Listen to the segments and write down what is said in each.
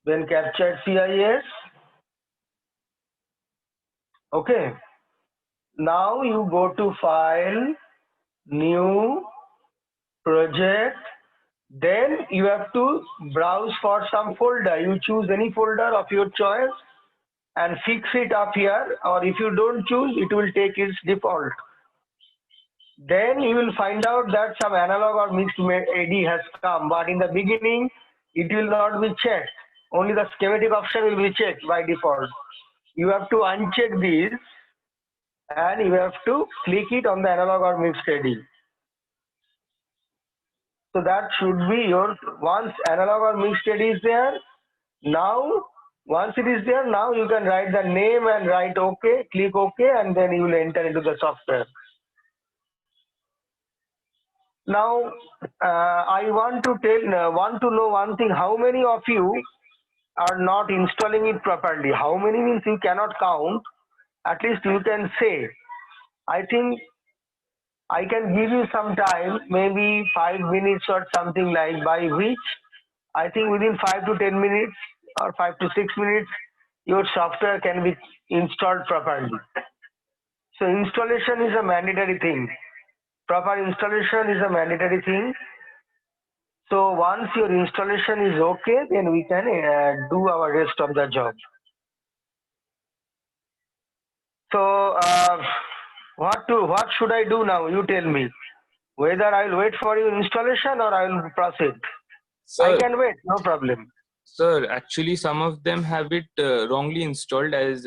then captured CIS. Okay. Now you go to File, New, Project. Then you have to browse for some folder. You choose any folder of your choice and fix it up here, or if you don't choose, it will take its default. Then you will find out that some analog or mixed AD has come, but in the beginning it will not be checked. Only the schematic option will be checked by default. You have to uncheck this and you have to click it on the analog or mixed AD. So that should be your, once analog or mixed AD is there, now once it is there, now you can write the name and write OK, click OK, and then you will enter into the software. Now, I want to know one thing. How many of you are not installing it properly? How many means you cannot count. At least you can say. I think I can give you some time, maybe 5 minutes or something like, by which I think within 5 to 10 minutes or 5 to 6 minutes, your software can be installed properly. So installation is a mandatory thing. Proper installation is a mandatory thing. So once your installation is okay, then we can do our rest of the job. So what should I do now? You tell me. Whether I will wait for your installation or I will proceed. I Sir, can wait, no problem. sir, actually some of them have it wrongly installed, as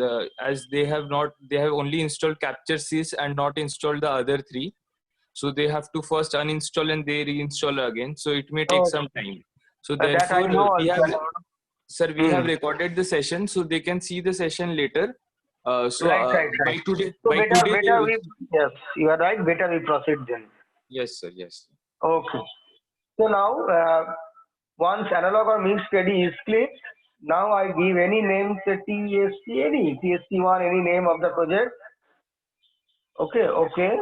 they have only installed Capture Sys and not installed the other three. So they have to first uninstall and they reinstall again. So it may take Oh, some time. So that I therefore, know we have, also. sir, we have Hmm. recorded the session, so they can see the session later. Right. By today, So they will. yes, you are right. Better we proceed then. Yes, sir. Yes. Okay. So now, once analog or mixed AD is clicked, now I give any name, say TST TST1, any name of the project. Okay.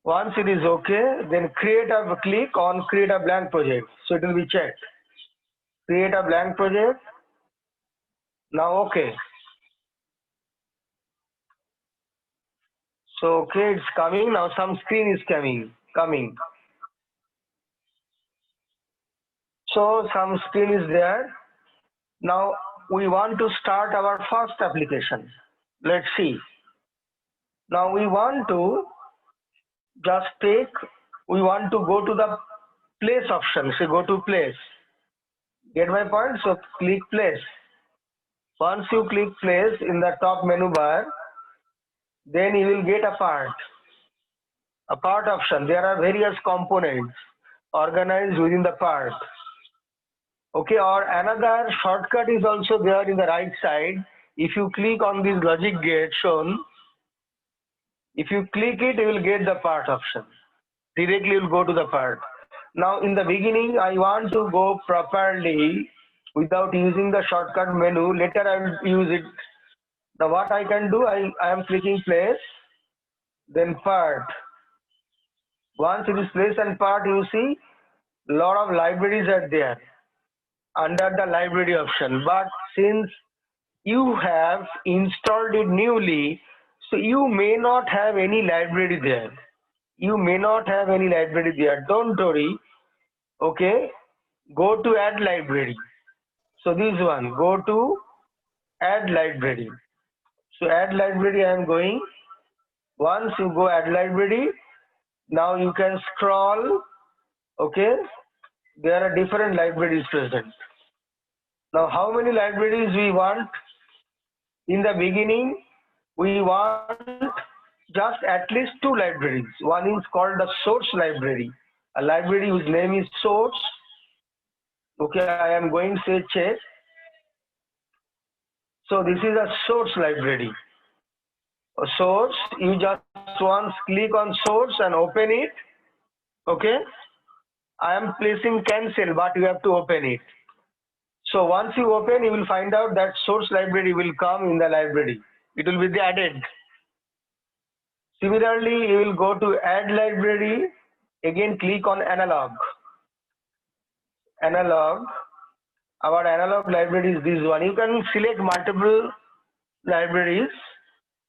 Once it is okay, then click on create a blank project. So it will be checked. Create a blank project. Now okay. So okay, it's coming. Now some screen is coming. So some screen is there. Now we want to start our first application. Let's see. Now we want to go to the place option. So go to place. Get my point? So click place. Once you click place in the top menu bar, then you will get a part option. There are various components organized within the part. Okay, or another shortcut is also there in the right side. If you click on this logic gate shown, if you click it, you will get the part option. Directly you will go to the part. Now in the beginning, I want to go properly without using the shortcut menu. Later I will use it. Now what I can do, I am clicking place, then part. Once it is place and part, you see lot of libraries are there under the library option. But since you have installed it newly, so you may not have any library there. Don't worry. Okay, go to add library. So this one, go to add library. So add library I am going. Once you go add library, now you can scroll. Okay, there are different libraries present. Now how many libraries we want? In the beginning, we want just at least two libraries. One is called the source library, a library whose name is source. Okay, I am going to say check. So this is a source library. A source, you just once click on source and open it. Okay, I am placing cancel, but you have to open it. So once you open, you will find out that source library will come in the library. It will be added. Similarly, you will go to add library. Again, click on analog. Our analog library is this one. You can select multiple libraries.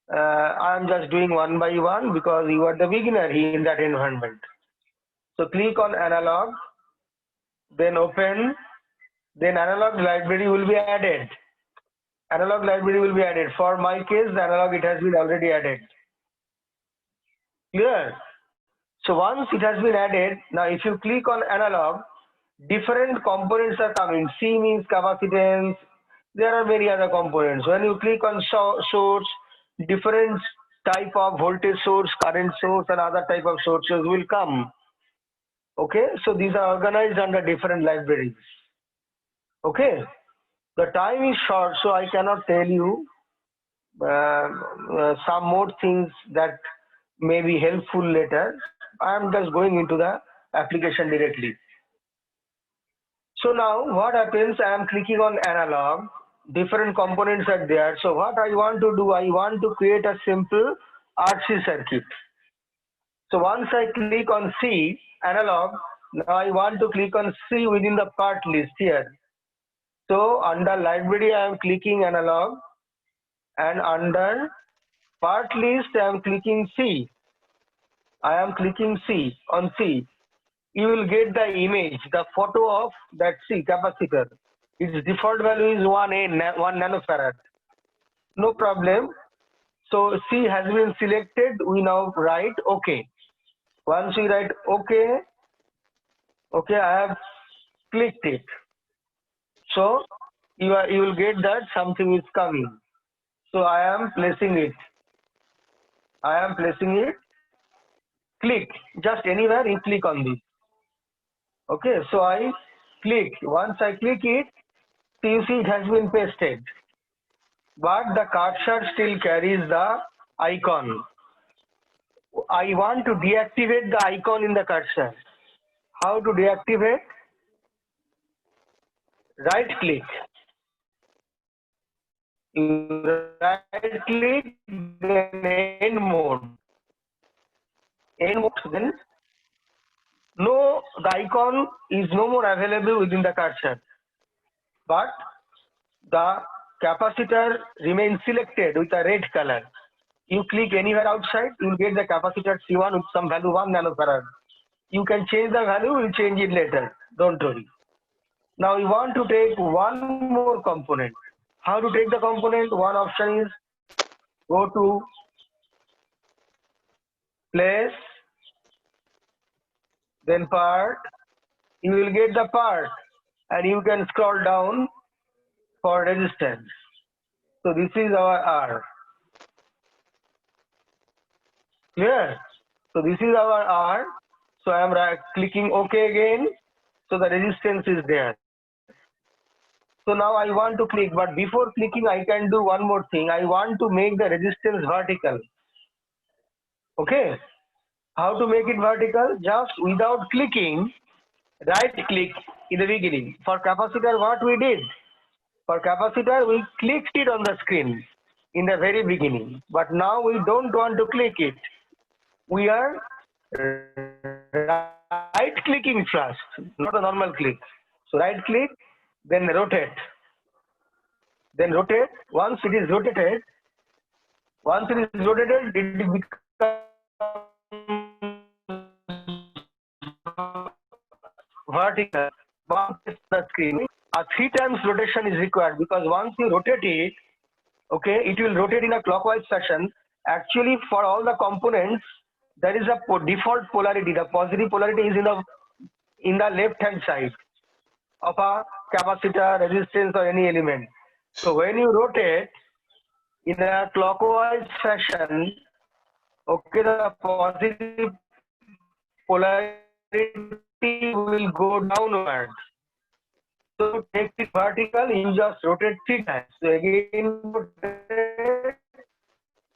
I am just doing one by one because you are the beginner in that environment. So click on analog, then open, then analog library will be added. Analog library will be added. For my case, the analog it has been already added. Clear? So once it has been added, now if you click on analog, different components are coming. C means capacitance. There are many other components. When you click on source, different type of voltage source, current source, and other type of sources will come. Okay, so these are organized under different libraries. Okay, the time is short, so I cannot tell you some more things that may be helpful later. I am just going into the application directly. So now what happens, I am clicking on analog, different components are there. So what I want to do, I want to create a simple RC circuit. So once I click on C, analog, now I want to click on C within the part list here. So under library, I am clicking analog, and under part list, I am clicking C. I am clicking C on C. You will get the image, the photo of that C capacitor. Its default value is 1 nanofarad. No problem. So C has been selected. We now write OK. Once we write OK, okay, I have clicked it. So you will get that something is coming. So I am placing it. I am placing it. Click just anywhere you click on this. Okay, so I click. Once I click it, you see it has been pasted. But the cursor still carries the icon. I want to deactivate the icon in the cursor. How to deactivate? Right click. You right click, then end mode. End mode, then no, the icon is no more available within the cursor. But the capacitor remains selected with a red color. You click anywhere outside, you will get the capacitor C1 with some value 1 nanofarad. You can change the value, we'll change it later. Don't worry. Now we want to take one more component. How to take the component? One option is go to place, then part. You will get the part, and you can scroll down for resistance. So this is our R. Clear? So this is our R. So I am clicking OK again. So the resistance is there. So now I want to click, but before clicking, I can do one more thing. I want to make the resistance vertical. Okay. How to make it vertical? Just without clicking, right click in the beginning. For capacitor, what we did? For capacitor, we clicked it on the screen in the very beginning. But now we don't want to click it. We are right clicking first, not a normal click. So right click, then rotate. Then rotate. Once it is rotated, it becomes vertical. Once the screen, a 3 times rotation is required because once you rotate it, okay, it will rotate in a clockwise fashion. Actually, for all the components, there is a default polarity. The positive polarity is in the left hand side of a capacitor, resistance, or any element. So when you rotate in a clockwise fashion, okay, the positive polarity will go downwards. So to take it vertical, you just rotate 3 times. So again, rotate,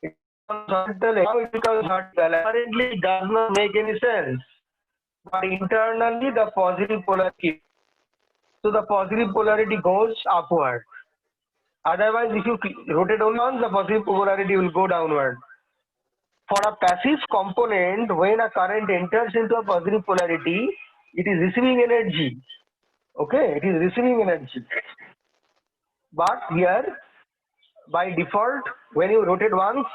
it becomes horizontal, now it becomes vertical. Apparently, it does not make any sense. But internally, the positive polarity. So the positive polarity goes upward. Otherwise, if you rotate only once, the positive polarity will go downward. For a passive component, when a current enters into a positive polarity, it is receiving energy. Okay, it is receiving energy. But here, by default, when you rotate once,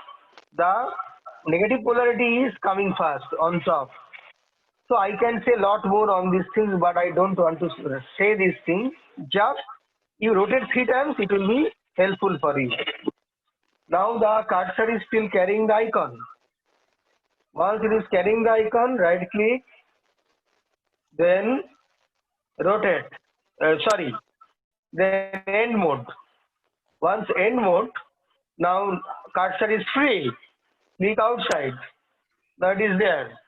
the negative polarity is coming first on top. So I can say a lot more on these things, but I don't want to say these things. Just you rotate 3 times, it will be helpful for you. Now the cursor is still carrying the icon. Once it is carrying the icon, right click, then rotate. Then end mode. Once end mode, now cursor is free. Click outside. That is there.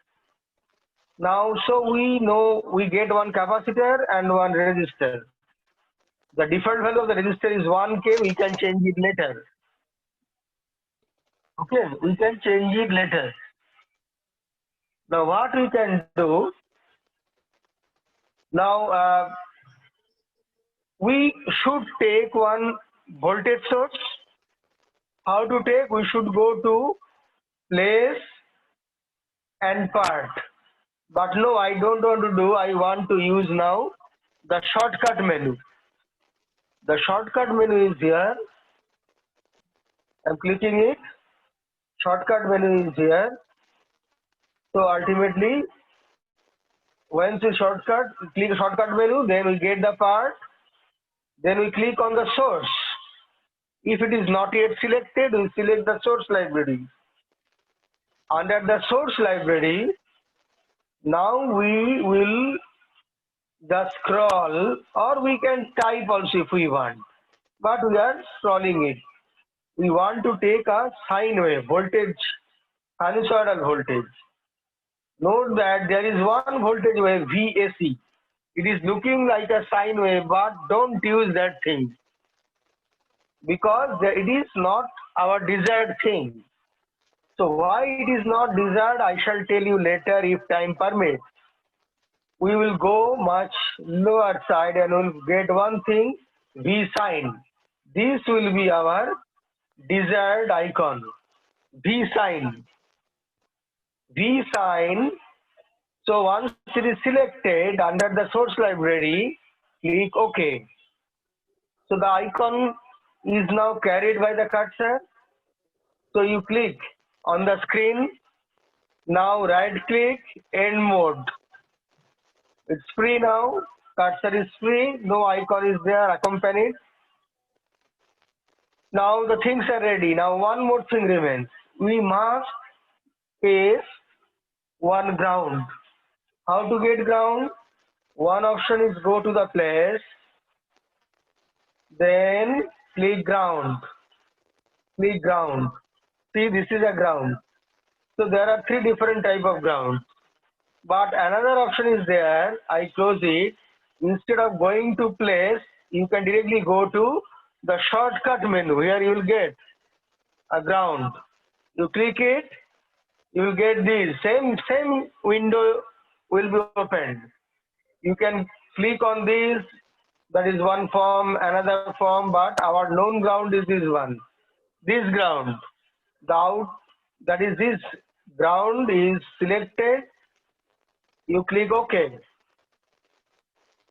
Now, so we know we get one capacitor and one resistor. The default value of the resistor is 1K. We can change it later. Okay, we can change it later. Now, what we can do now, we should take one voltage source. How to take? We should go to place and part. But no, I don't want to do. I want to use now the shortcut menu. The shortcut menu is here. I'm clicking it. Shortcut menu is here. So ultimately, once we click shortcut menu, then we get the part. Then we click on the source. If it is not yet selected, we select the source library. Under the source library, now we will just scroll, or we can type also if we want. But we are scrolling it. We want to take a sine wave, voltage, sinusoidal voltage. Note that there is one voltage wave, VAC. It is looking like a sine wave, but don't use that thing, because it is not our desired thing. So why it is not desired, I shall tell you later if time permits. We will go much lower side and we'll get one thing, V sine. This will be our desired icon, V sine. V sine. So once it is selected under the source library, click OK. So the icon is now carried by the cursor. So you click on the screen. Now right click, end mode. It's free now. Cursor is free. No icon is there accompanied. Now the things are ready. Now one more thing remains. We must paste one ground. How to get ground? One option is go to the place. Then click ground. Click ground. See, this is a ground. So there are 3 different type of ground. But another option is there. I close it. Instead of going to place, you can directly go to the shortcut menu. Here you will get a ground. You click it, you will get this. Same window will be opened. You can click on this. That is one form, another form, but our known ground is this one. This ground. That is this ground is selected. You click OK.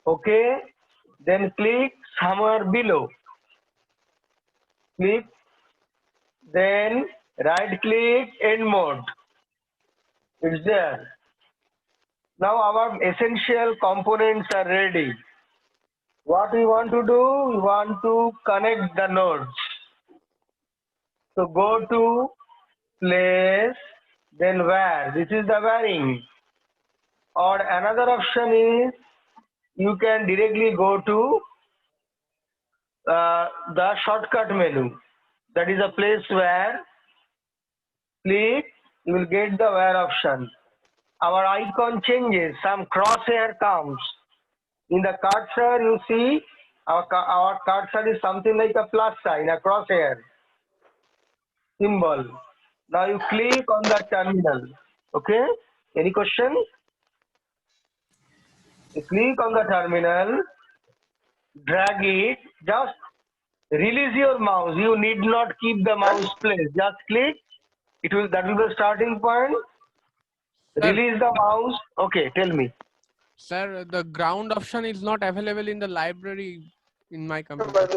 OK. Then click somewhere below. Click. Then right click, end mode. It's there. Now our essential components are ready. What we want to do? We want to connect the nodes. So go to place, then where. This is the wiring. Or another option is you can directly go to the shortcut menu. That is a place where. Click, you will get the where option. Our icon changes, some crosshair comes. In the cursor, you see our cursor is something like a plus sign, a crosshair symbol. Now you click on the terminal. Okay? Any question? You click on the terminal, drag it, just release your mouse. You need not keep the mouse placed. Just click. That will be the starting point. Sir. Release the mouse. Okay, tell me. Sir, the ground option is not available in the library in my computer.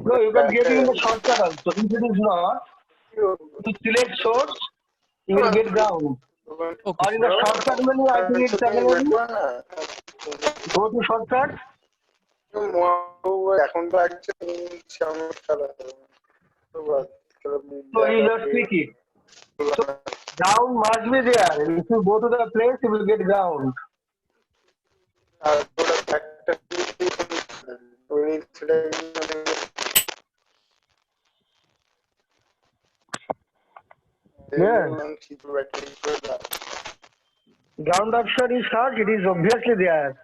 No, you can get it in the shortcut also. If it is not, you select source, you will get ground. Okay, Or in the shortcut menu, I think it's available. Go to shortcut. So you just click it. So ground must be there. If you go to the place, you will get ground. Yeah. Ground option is hard. It is obviously there.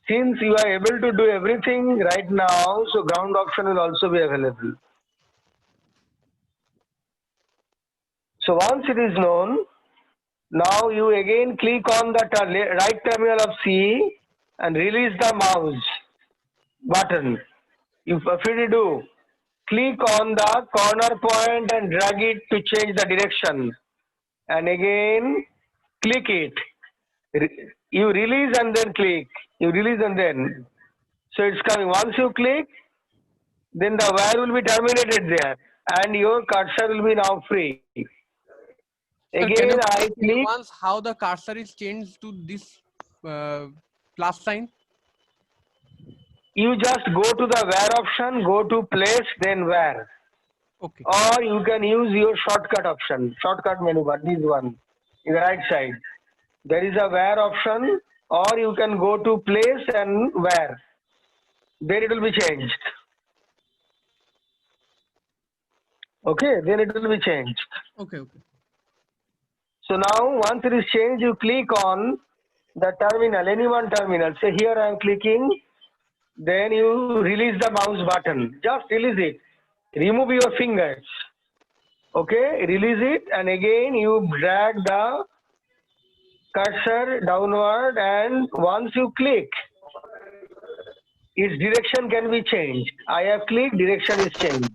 Since you are able to do everything right now, so ground option will also be available. So once it is known, now you again click on the right terminal of C and release the mouse button. If you do, click on the corner point and drag it to change the direction. And again, click it. You release and then click. You release and then. So it's coming. Once you click, then the wire will be terminated there and your cursor will be now free. Sir, Again, can you I tell me click. once how the cursor is changed to this plus sign? You just go to the where option, go to place, then where. Okay. Or you can use your shortcut option, shortcut menu bar, this one, in the right side. There is a where option, or you can go to place and where. Then it will be changed. Okay, then it will be changed. Okay. So now once it is changed, you click on the terminal, any one terminal. Say here I am clicking, then you release the mouse button. Just release it. Remove your fingers. Okay, release it and again you drag the cursor downward and once you click, its direction can be changed. I have clicked, direction is changed.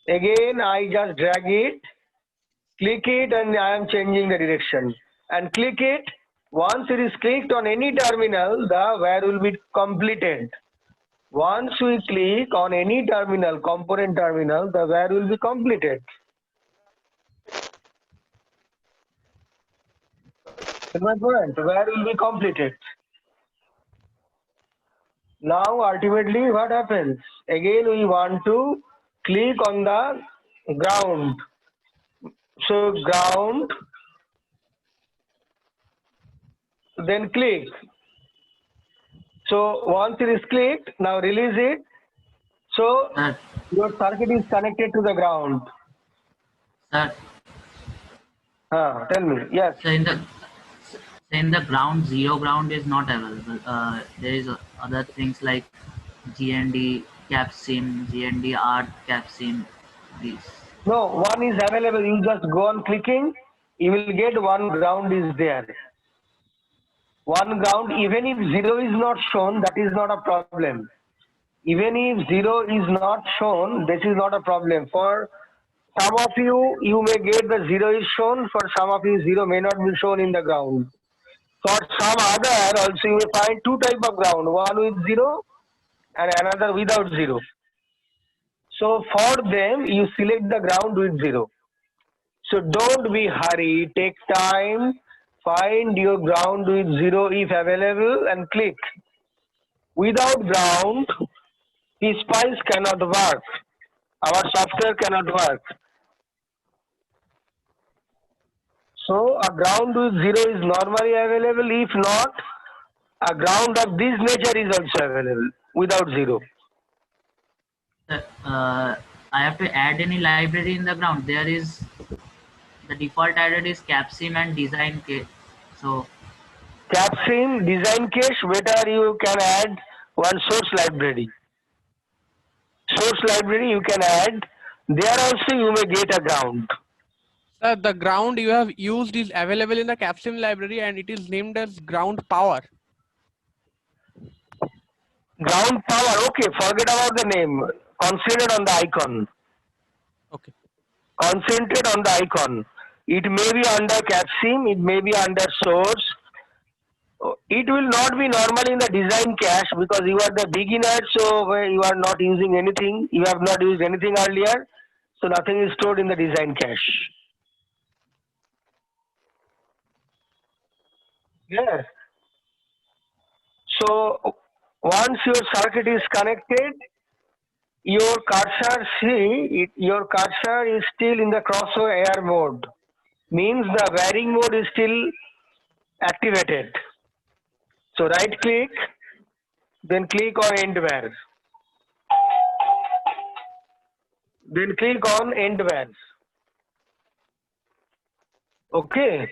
Again, I just drag it, click it and I am changing the direction. And click it. Once it is clicked on any terminal, the where will be completed. Once we click on any terminal, component terminal, the where will be completed. My point, where will be completed. Now ultimately what happens? Again we want to click on the ground. So ground, then click. So once it is clicked, now release it. So Sir, your circuit is connected to the ground. sir, Tell me, yes. so in the ground, zero ground is not available. There is other things like GND, CapSim, GND Art, CapSim, these. No, one is available. You just go on clicking, you will get one ground is there. One ground, even if zero is not shown, that is not a problem. Even if zero is not shown, this is not a problem. For some of you, you may get the zero is shown. For some of you, zero may not be shown in the ground. For some other, also you may find two type of ground, one with zero and another without zero. So for them, you select the ground with zero. So don't be hurry, take time, find your ground with zero if available and click. Without ground, PSpice cannot work. Our software cannot work. So a ground with zero is normally available. If not, a ground of this nature is also available without zero. I have to add any library in the ground. There is the default added is CapSim and Design Kit. So CapSim, Design Cache, better you can add one source library. Source library you can add. There also you may get a ground. Sir, the ground you have used is available in the CapSim library and it is named as ground power. Ground power, okay, forget about the name. Concentrate on the icon. Okay. Concentrate on the icon. It may be under CapSim, it may be under source. It will not be normal in the design cache because you are the beginner, so you are not using anything. You have not used anything earlier, so nothing is stored in the design cache. Yes. So once your circuit is connected, your cursor your cursor is still in the crosshair mode. Means the varying mode is still activated. So right click, then click on end var. Then click on end var. Okay.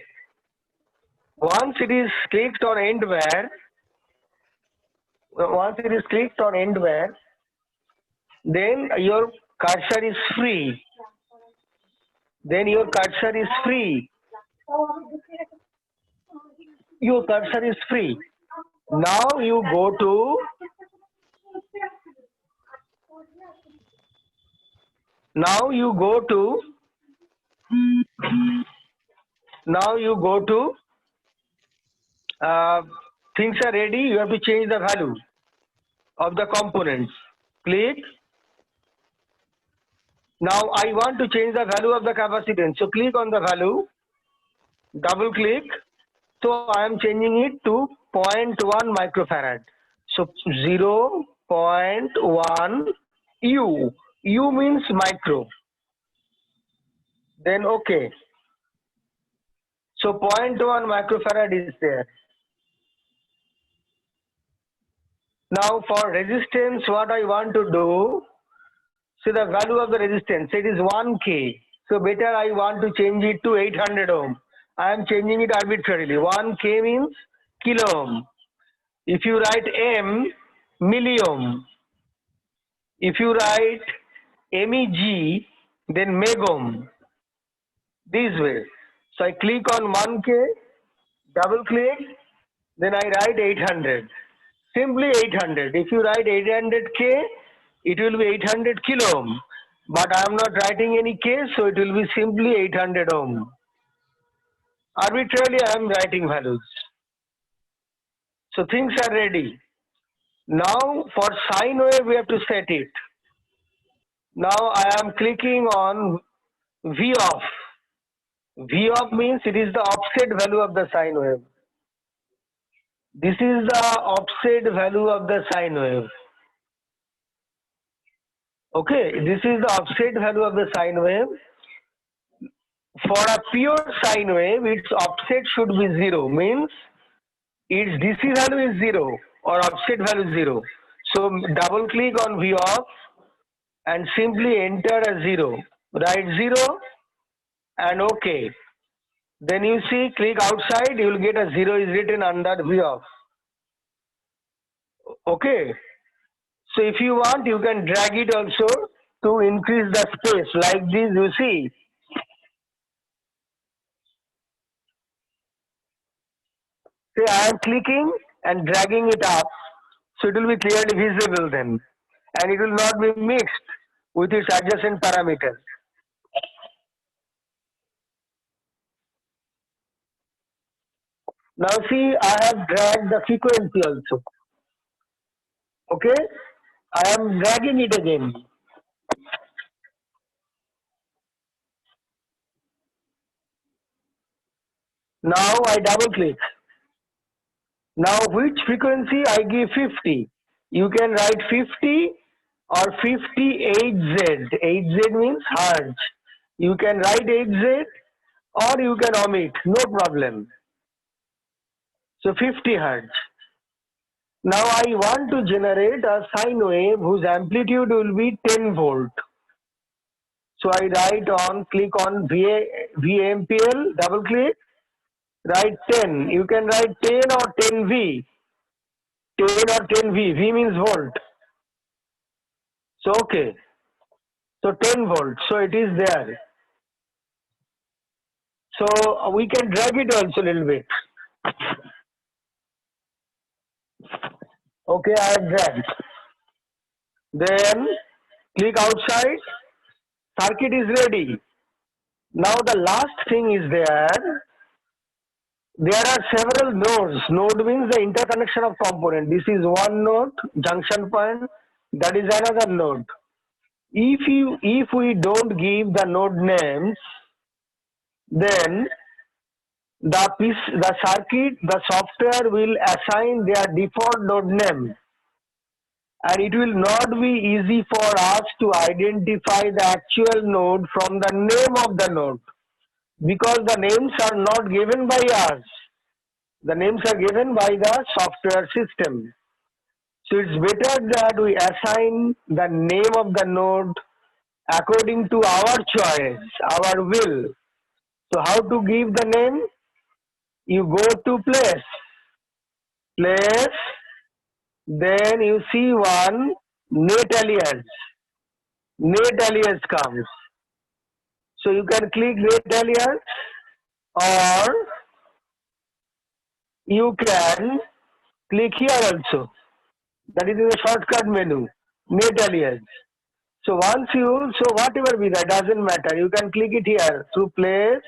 Once it is clicked on end var, then your cursor is free. Your cursor is free. Now you go to things are ready. You have to change the value of the components. Click. Now I want to change the value of the capacitance. So click on the value, double click. So I am changing it to 0.1 microfarad. So 0.1 U. U means micro. Then okay. So 0.1 microfarad is there. Now for resistance, what I want to do, see the value of the resistance, it is 1K. So better I want to change it to 800 ohm. I am changing it arbitrarily. 1K means kilo ohm. If you write M, milliohm. If you write MEG, then megohm. This way. So I click on 1K, double click, then I write 800. Simply 800. If you write 800K, it will be 800 kilo ohm. But I am not writing any K, so it will be simply 800 ohm. Arbitrarily I am writing values. So things are ready. Now for sine wave we have to set it. Now I am clicking on V off. V off means it is the offset value of the sine wave. This is the offset value of the sine wave. Okay, this is the offset value of the sine wave. For a pure sine wave, its offset should be 0. Means its DC value is 0 or offset value is 0. So double click on V off and simply enter a 0. Write 0 and OK. Then you see, click outside, you will get a 0 is written under V off. Okay. So if you want, you can drag it also to increase the space. Like this, you see. Say I am clicking and dragging it up, so it will be clearly visible then, and it will not be mixed with its adjacent parameters. Now see, I have dragged the frequency also. Okay, I am dragging it again. Now I double click. Now which frequency I give 50? You can write 50 or 58Z. 8Z means hertz. You can write 8Z or you can omit, no problem. So 50 hertz. Now I want to generate a sine wave whose amplitude will be 10 volt. So I write on, click on VAMPL, double click, write 10. You can write 10 or 10V. 10 or 10V, V means volt. So okay. So 10 volt, so it is there. So we can drag it also a little bit. Okay, I have dragged. Then click outside. Circuit is ready. Now the last thing is there. There are several nodes. Node means the interconnection of component. This is one node, junction point. That is another node. If we don't give the node names, then the circuit, the software will assign their default node name, and it will not be easy for us to identify the actual node from the name of the node, because the names are not given by us. The names are given by the software system. So it's better that we assign the name of the node according to our choice, our will. So how to give the name? You go to place, then you see one net alias. Net alias comes. So you can click net alias, or you can click here also. That is in the shortcut menu, net alias. So whatever be that, doesn't matter. You can click it here through place.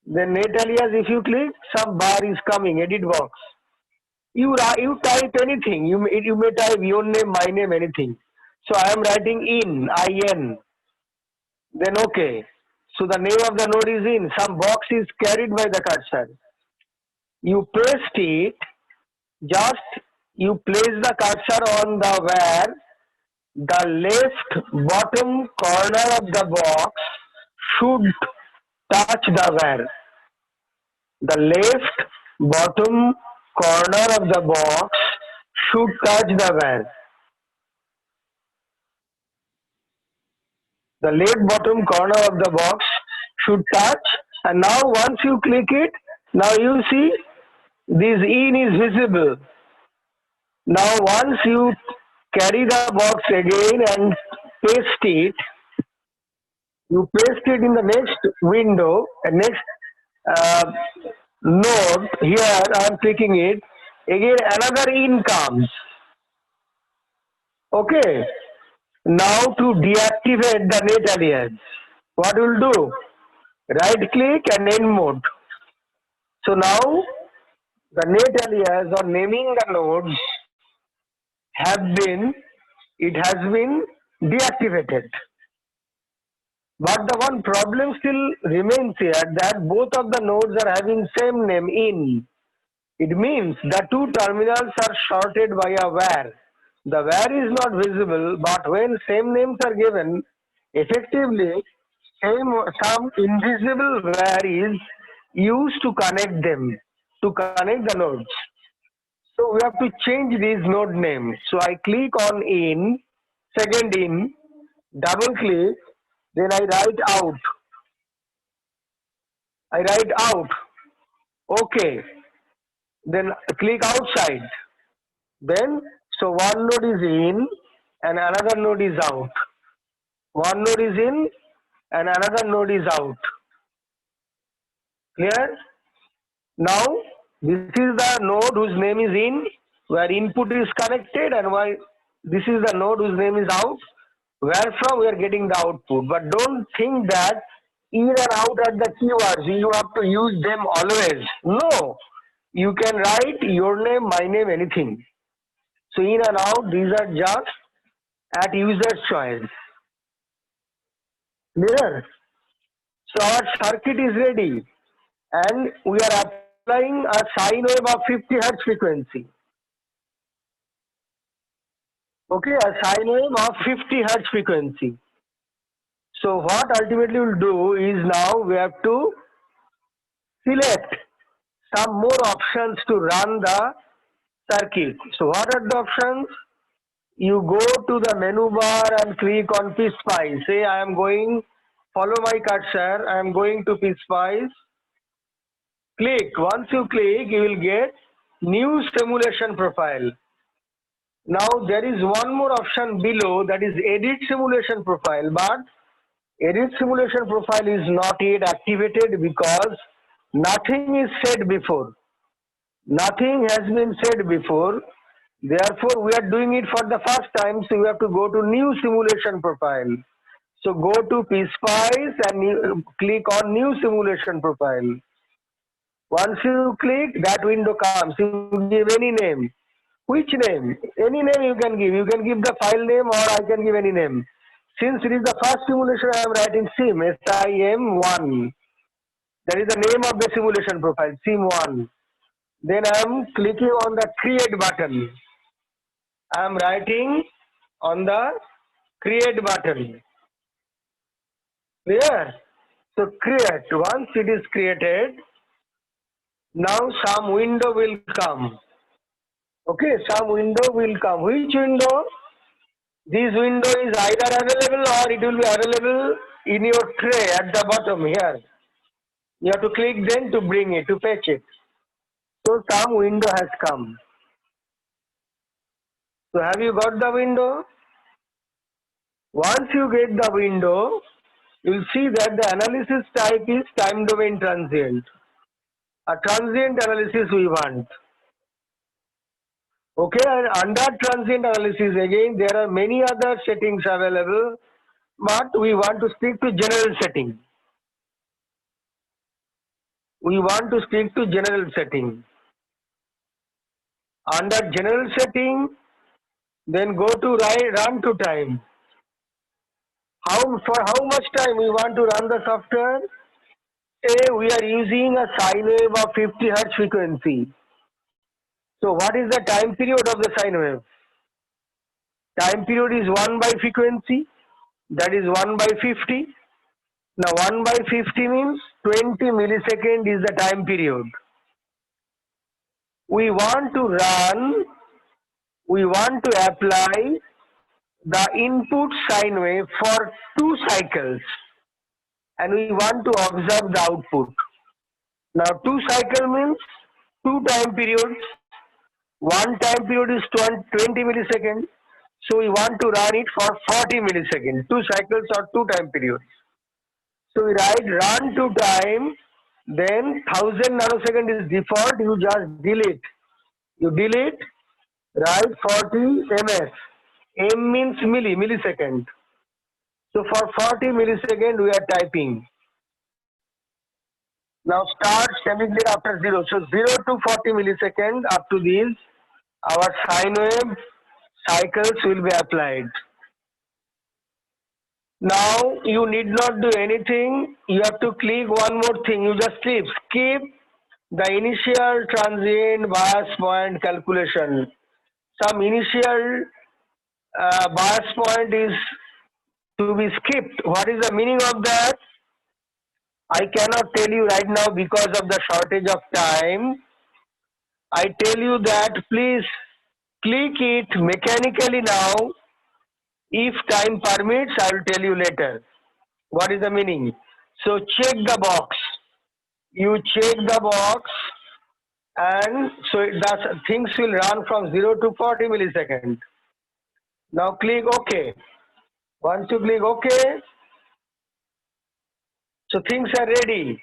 Then net alias, if you click, some bar is coming, edit box. You type anything. You may type your name, my name, anything. So I am writing in. Then okay. So the name of the node is in. Some box is carried by the cursor. You paste it. Just you place the cursor on the where the left bottom corner of the box should touch the where. The left bottom corner of the box should touch the where. The left bottom corner of the box should touch, and now once you click it, now you see this in is visible. Now once you carry the box again and paste it, you paste it in the next window, and next node, here I am clicking it, again another in comes. Okay, now to deactivate the net alias, what we'll do? Right click and end mode. So now the net alias or naming the nodes has been deactivated. But the one problem still remains here, that both of the nodes are having same name in. It means the two terminals are shorted by a where. The where is not visible, but when same names are given, effectively some invisible where is used to connect them, to connect the nodes. So we have to change these node names. So I click on in, second in, double click, then I write out. Okay. Then click outside. Then, so one node is in and another node is out. One node is in and another node is out. Clear? Now, this is the node whose name is in, where input is connected, and why this is the node whose name is out, where from we are getting the output. But don't think that in and out are the keywords. You have to use them always. No. You can write your name, my name, anything. So in and out, these are just at user's choice. Clear? So our circuit is ready, and we are applying a sine wave of 50 Hz frequency. Okay, a sine wave of 50 Hz frequency. So what ultimately we'll do is, now we have to select some more options to run the circuit. So what are the options? You go to the menu bar and click on PSpice. Say I am going, follow my cursor, I am going to PSpice. Click. Once you click, you will get new simulation profile. Now there is one more option below, that is edit simulation profile, but edit simulation profile is not yet activated because nothing is said before. Nothing has been said before. Therefore, we are doing it for the first time, so we have to go to new simulation profile. So go to PSpice and click on new simulation profile. Once you click, that window comes. You give any name. Which name? Any name you can give. You can give the file name or I can give any name. Since it is the first simulation, I am writing SIM, SIM1. That is the name of the simulation profile, SIM1. Then I am clicking on the create button. I am writing on the create button. Clear? So create. Once it is created, now some window will come. Okay, some window will come. Which window? This window is either available or it will be available in your tray at the bottom here. You have to click then to bring it, to fetch it. So some window has come. So have you got the window? Once you get the window, you will see that the analysis type is time domain transient. A transient analysis we want. Okay, and under transient analysis again there are many other settings available, but we want to stick to general setting. We want to stick to general setting. Under general setting, then go to run to time. For how much time we want to run the software? Say we are using a sine wave of 50 Hz frequency. So what is the time period of the sine wave? Time period is 1 by frequency, that is 1 by 50. Now 1 by 50 means 20 millisecond is the time period. We want to apply the input sine wave for 2 cycles and we want to observe the output. Now 2 cycle means 2 time periods. One time period is 20 milliseconds. So we want to run it for 40 milliseconds. 2 cycles or 2 time periods. So we write run to time, then 1000 nanosecond is default, you just delete. You delete, write 40 ms. M means millisecond. So for 40 millisecond we are typing. Now start immediately after 0. So 0 to 40 millisecond up to this, our sine wave cycles will be applied. Now you need not do anything. You have to click one more thing. You just skip the initial transient bias point calculation. Some initial bias point is to be skipped. What is the meaning of that? I cannot tell you right now because of the shortage of time. I tell you that please click it mechanically now. If time permits, I will tell you later. What is the meaning? So check the box. You check the box and so things will run from 0 to 40 milliseconds. Now click OK. Once you click OK, so things are ready.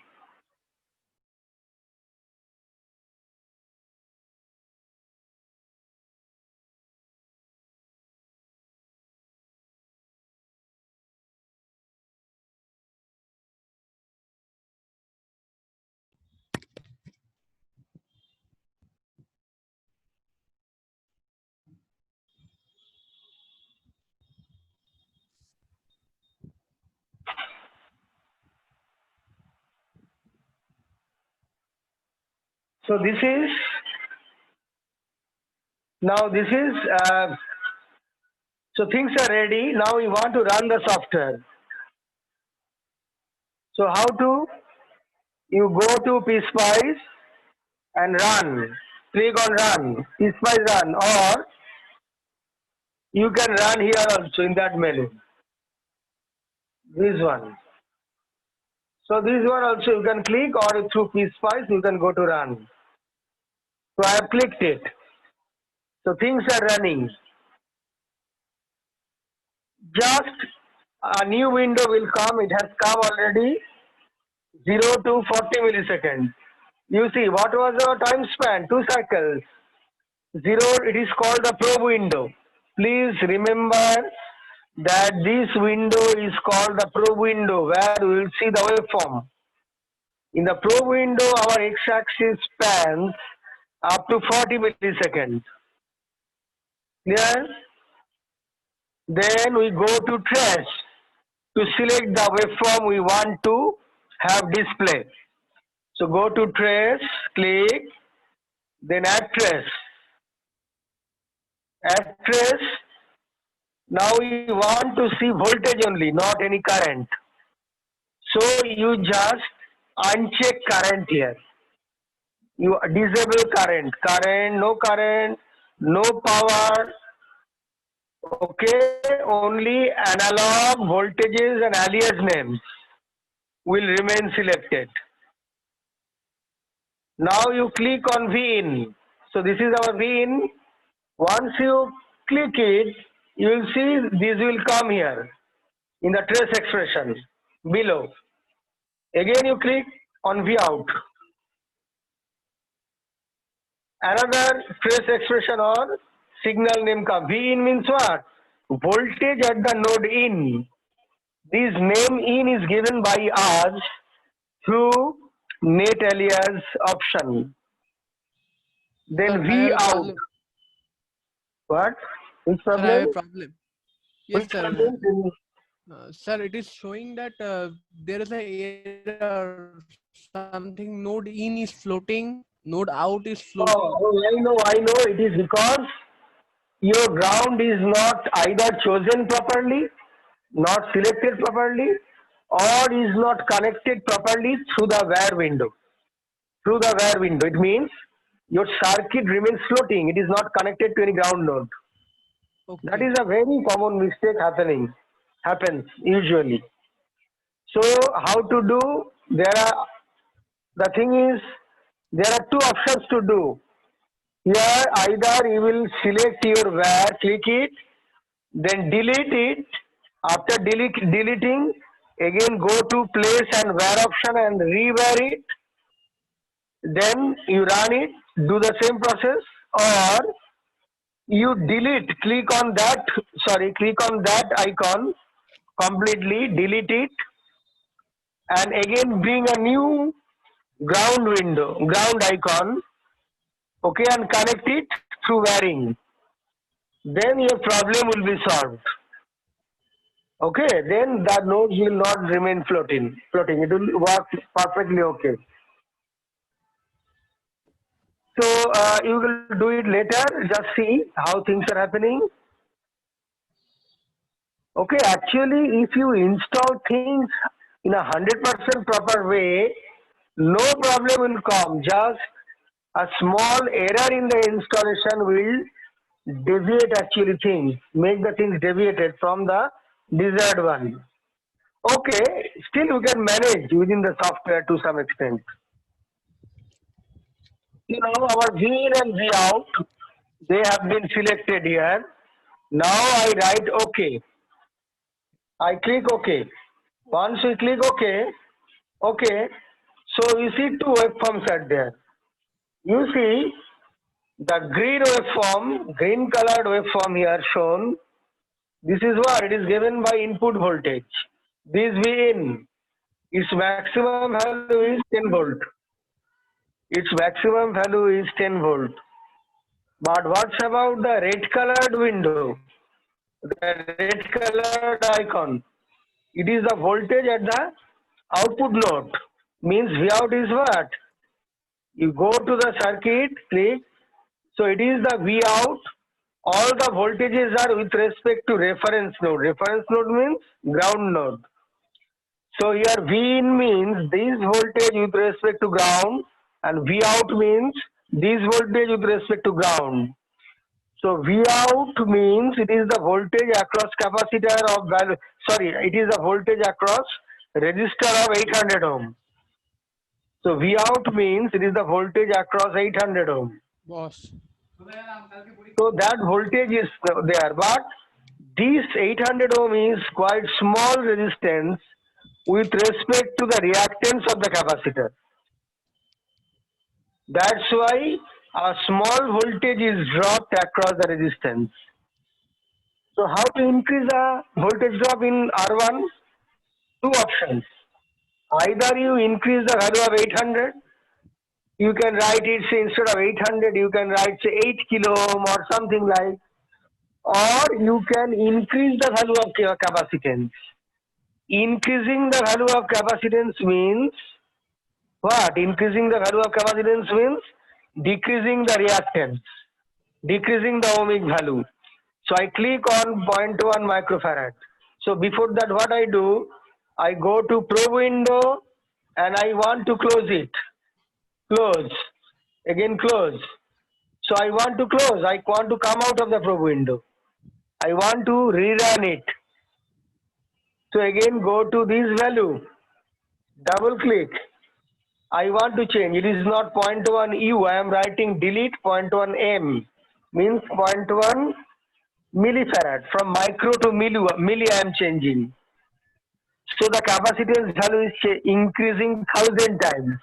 So this is, so things are ready. Now we want to run the software. So how to? You go to PSpice and run. Click on run, PSpice run, or you can run here also in that menu. This one. So this one also you can click, or through PSpice you can go to run. So I have clicked it. So things are running. Just a new window will come. It has come already. 0 to 40 milliseconds. You see, what was our time span? 2 cycles. 0, it is called the probe window. Please remember that this window is called the probe window where we will see the waveform. In the probe window, our x-axis spans up to 40 milliseconds. Clear? Then we go to trace to select the waveform we want to have display. So go to trace, click, then add trace. Add trace. Now we want to see voltage only, not any current. So you just uncheck current here. You disable current. Current, no power. Okay, only analog voltages and alias names will remain selected. Now you click on V in. So this is our V in. Once you click it, you will see this will come here in the trace expression below. Again you click on V out. Another trace expression or signal name comes. V in means what? Voltage at the node in. This name in is given by us through net alias option. Then Sir, I V have a out. problem. What? Which Sir, I have a problem? problem. Yes, Which sir. problem? Sir, it is showing that there is a error. Something node in is floating, node out is floating. I know. It is because your ground is not either chosen properly, not selected properly, or is not connected properly through the wire window. Through the wire window, it means your circuit remains floating. It is not connected to any ground node. Okay. That is a very common mistake happens usually. So how to do? The thing is, there are two options to do. Here either you will select your wire, click it, then delete it. After deleting, again go to place and wire option and rewire it. Then you run it, do the same process, or you click on that icon completely, delete it, and again bring a new ground icon, okay, and connect it through wiring. Then your problem will be solved. Okay, then the nodes will not remain floating. It will work perfectly okay. So you will do it later. Just see how things are happening. Okay, actually, if you install things in 100% proper way, no problem will come. Just a small error in the installation will deviate actually things, make the things deviated from the desired one. Okay, still you can manage within the software to some extent. You know, our V in and V out, they have been selected here. Now I write OK. I click OK. Once we click OK, so you see two waveforms are there. You see the green colored waveform here shown. This is what it is given by input voltage. This V in, its maximum value is 10 volt. Its maximum value is 10 volt. But what's about the red colored window? The red colored icon. It is the voltage at the output node. Means V out is what? You go to the circuit, click. So it is the V out. All the voltages are with respect to reference node. Reference node means ground node. So here V in means this voltage with respect to ground, and V out means this voltage with respect to ground. So V out means it is the voltage across capacitor of value. Sorry, it is the voltage across resistor of 800 ohm. So V out means it is the voltage across 800 ohm. Boss. So that voltage is there, but this 800 ohm is quite small resistance with respect to the reactance of the capacitor. That's why a small voltage is dropped across the resistance. So how to increase the voltage drop in R1? Two options. Either you increase the value of 800, you can write it, say instead of 800, you can write say 8 kilo ohm or something like, or you can increase the value of capacitance. Increasing the value of capacitance means what? Increasing the value of capacitance means decreasing the reactance, decreasing the ohmic value. So I click on 0.1 microfarad. So before that, what I do, I go to probe window and I want to close it. Close. Again close. So I want to close. I want to come out of the probe window. I want to rerun it. So again go to this value. Double click. I want to change. It is not 0.1 U. I am writing delete 0.1 M. Means 0.1 millifarad. From micro to milli I am changing. So the capacitance value is increasing 1000 times.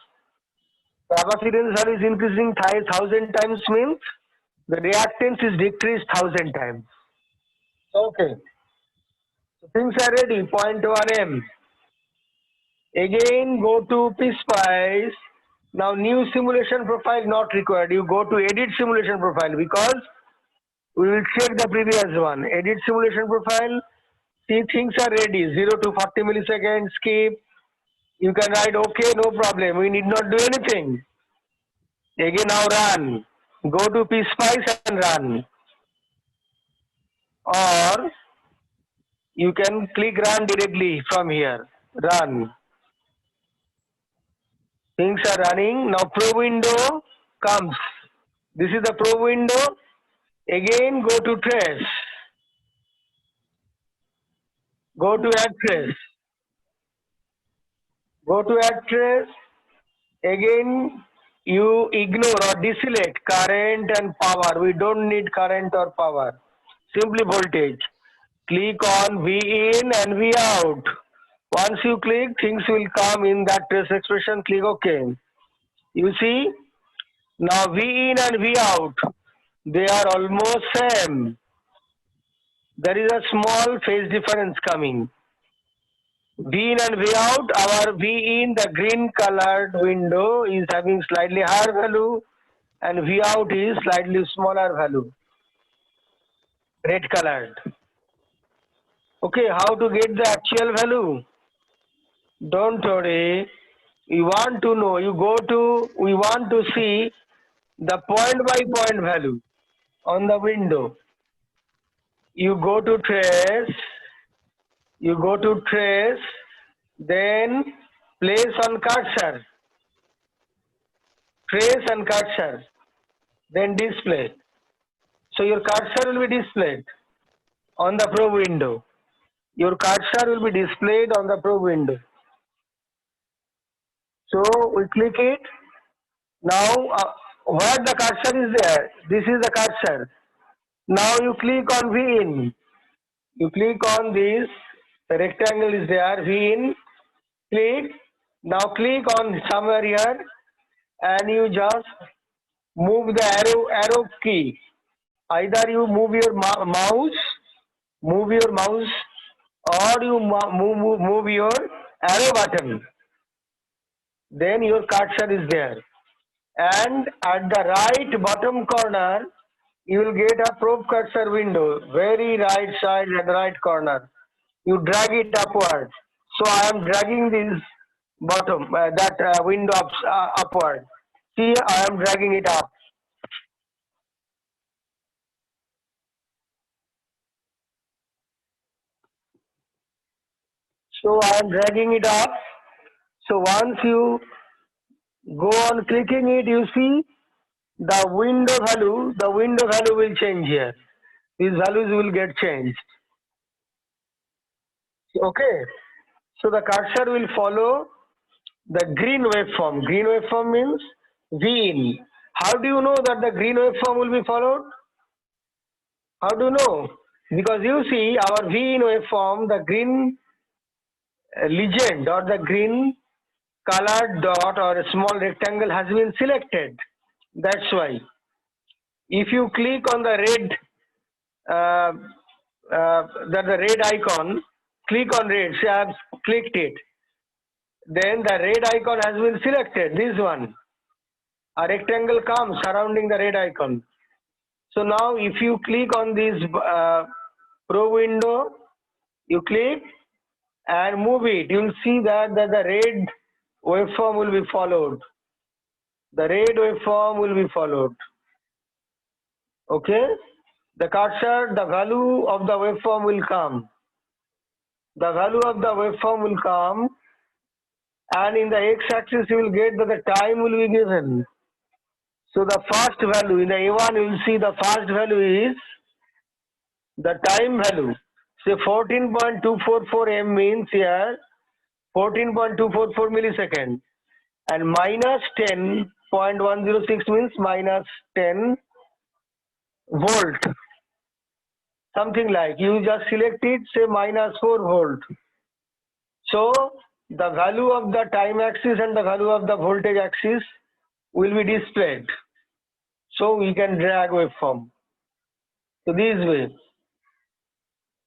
Capacitance value is increasing 1000 times means the reactance is decreased 1000 times. Okay. So things are ready. 0.1 M. Again go to PSpice. Now new simulation profile not required. You go to edit simulation profile because we will check the previous one. Edit simulation profile. See, things are ready. 0 to 40 milliseconds. Skip. You can write okay, no problem. We need not do anything. Again now run. Go to PSpice and run. Or you can click run directly from here. Run. Things are running. Now probe window comes. This is the probe window. Again go to trace. Go to add trace. Go to add trace. Again you ignore or deselect current and power. We don't need current or power. Simply voltage. Click on V in and V out. Once you click, things will come in that trace expression. Click OK. You see, now V in and V out, they are almost same. There is a small phase difference coming. V in and V out, our V in, the green colored window, is having slightly higher value and V out is slightly smaller value, red colored. Okay, how to get the actual value? Don't worry. We want to know, we want to see the point by point value on the window. You go to trace, then place on cursor, trace and cursor, then display. So your cursor will be displayed on the probe window. Your cursor will be displayed on the probe window. So we click it. Now where the cursor is there, this is the cursor. Now you click on V in. You click on this, the rectangle is there, V in, click. Now click on somewhere here and you just move the arrow key. Either you move your mouse, or you move your arrow button. Then your cursor is there. And at the right bottom corner, you will get a probe cursor window, very right side at the right corner. You drag it upward. So I am dragging this bottom, window upward. See, I am dragging it up. So I am dragging it up. So once you go on clicking it, you see the window value will change here. These values will get changed. Okay. So the cursor will follow the green waveform. Green waveform means V in. How do you know that the green waveform will be followed? How do you know? Because you see our V in waveform, the green legend or the green colored dot or a small rectangle has been selected. That's why. If you click on the red, the red icon, click on red. See, I have clicked it. then the red icon has been selected, this one. A rectangle comes surrounding the red icon. So now if you click on this probe window, you click and move it, you will see that the red waveform will be followed. The red waveform will be followed. Okay? The cursor, the value of the waveform will come. The value of the waveform will come, and in the x-axis you will get that the time will be given. So the first value in the A1 you will see the first value is the time value. Say 14.244 m means here 14.244 millisecond, and minus 10.106 means minus 10 volt. Something like you just select it, say minus 4 volt. So the value of the time axis and the value of the voltage axis will be displayed. So we can drag waveform. So this way.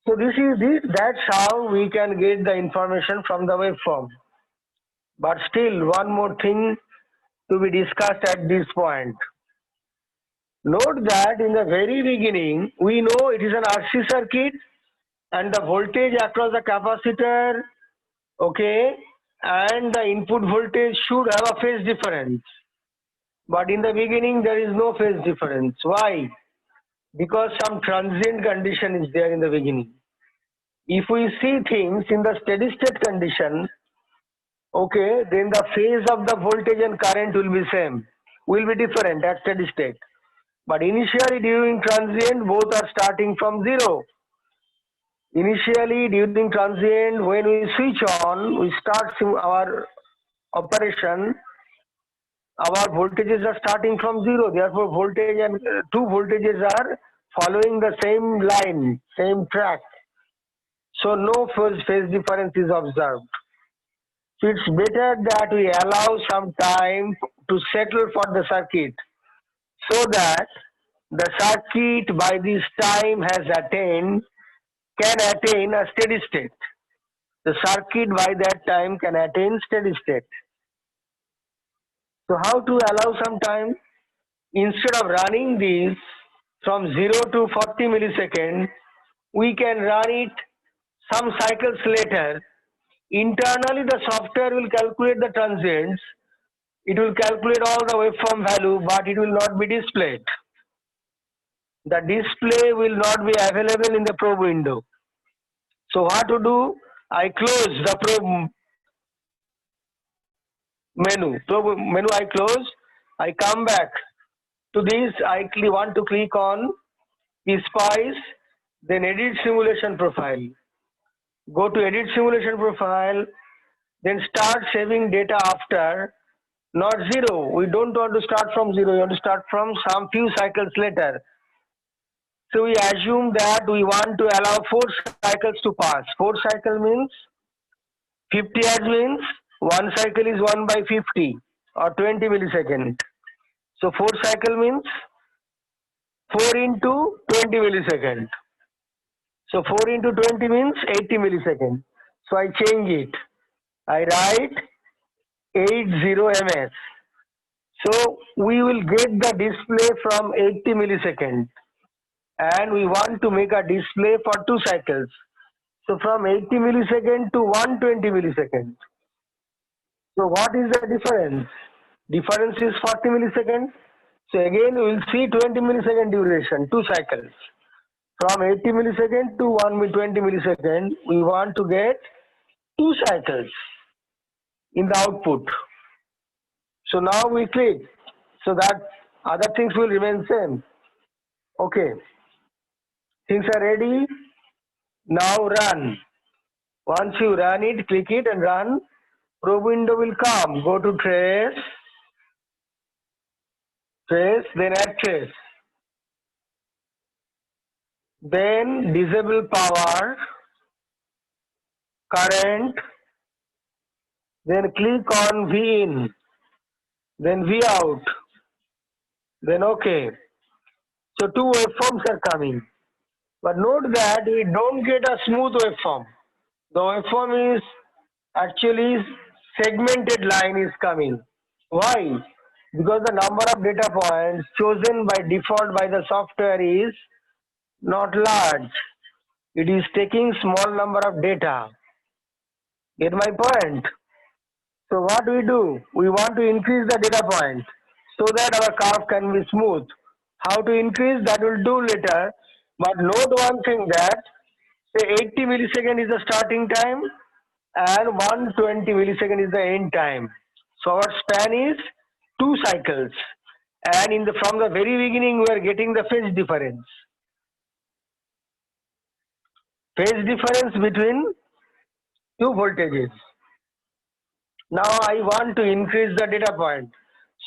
So that's how we can get the information from the waveform. But still one more thing to be discussed at this point. Note that in the very beginning we know it is an RC circuit and the voltage across the capacitor, okay, and the input voltage should have a phase difference. But in the beginning there is no phase difference. Why? Because some transient condition is there in the beginning. If we see things in the steady state condition, okay, then the phase of the voltage and current will be same, will be different at steady state. But initially during transient, both are starting from zero. Initially during transient, when we switch on, we start our operation, our voltages are starting from zero. Therefore, voltage and two voltages are following the same line, same track. So no phase difference is observed. So it's better that we allow some time to settle for the circuit, so that the circuit by this time can attain a steady state. The circuit by that time can attain steady state. So how to allow some time? Instead of running this from 0 to 40 milliseconds, we can run it some cycles later. Internally the software will calculate the transients. It will calculate all the waveform value, but it will not be displayed. The display will not be available in the probe window. So what to do? I close the probe menu. Probe menu I close. I come back to this. I want to click on PSpice, then edit simulation profile. Go to edit simulation profile, then start saving data after, not zero. We don't want to start from zero. We want to start from some few cycles later. So we assume that we want to allow 4 cycles to pass. 4 cycle means 50 Hz means 1 cycle is 1 by 50 or 20 milliseconds. So 4 cycle means 4 into 20 milliseconds. So 4 into 20 means 80 milliseconds. So I change it. I write 80 ms. So we will get the display from 80 milliseconds. And we want to make a display for 2 cycles. So from 80 milliseconds to 120 milliseconds. So what is the difference? Difference is 40 milliseconds. So again we will see 20 millisecond duration, 2 cycles. From 80 milliseconds to 120 milliseconds, we want to get 2 cycles in the output. So now we click, so that other things will remain same. Okay. Things are ready. Now run. Once you run it, click it and run. Probe window will come. Go to trace, then add trace. Then disable power, current, then click on V in, then V out, then OK. So 2 waveforms are coming. But note that we don't get a smooth waveform. The waveform is actually segmented line is coming. Why? Because the number of data points chosen by default by the software is not large. It is taking small number of data. Get my point? So what we do? We want to increase the data point so that our curve can be smooth. How to increase that we'll do later. But note one thing that say 80 millisecond is the starting time and 120 millisecond is the end time. So our span is 2 cycles. And from the very beginning we are getting the phase difference. Phase difference between two voltages. Now I want to increase the data point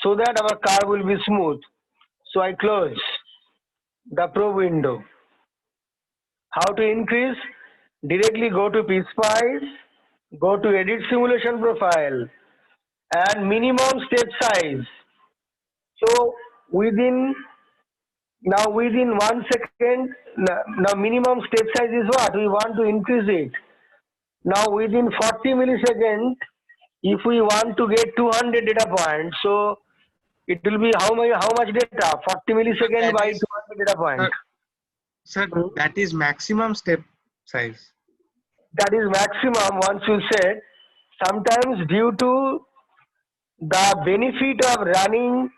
so that our curve will be smooth. So I close the probe window. How to increase? Directly go to PSpice, go to edit simulation profile and minimum step size. So within 1 second, now minimum step size is what? We want to increase it. Now within 40 milliseconds, if we want to get 200 data points, so it will be how much data? 40 milliseconds That by is- 200 data points. Sir, that is maximum step size. That is maximum once you said. Sometimes due to the benefit of running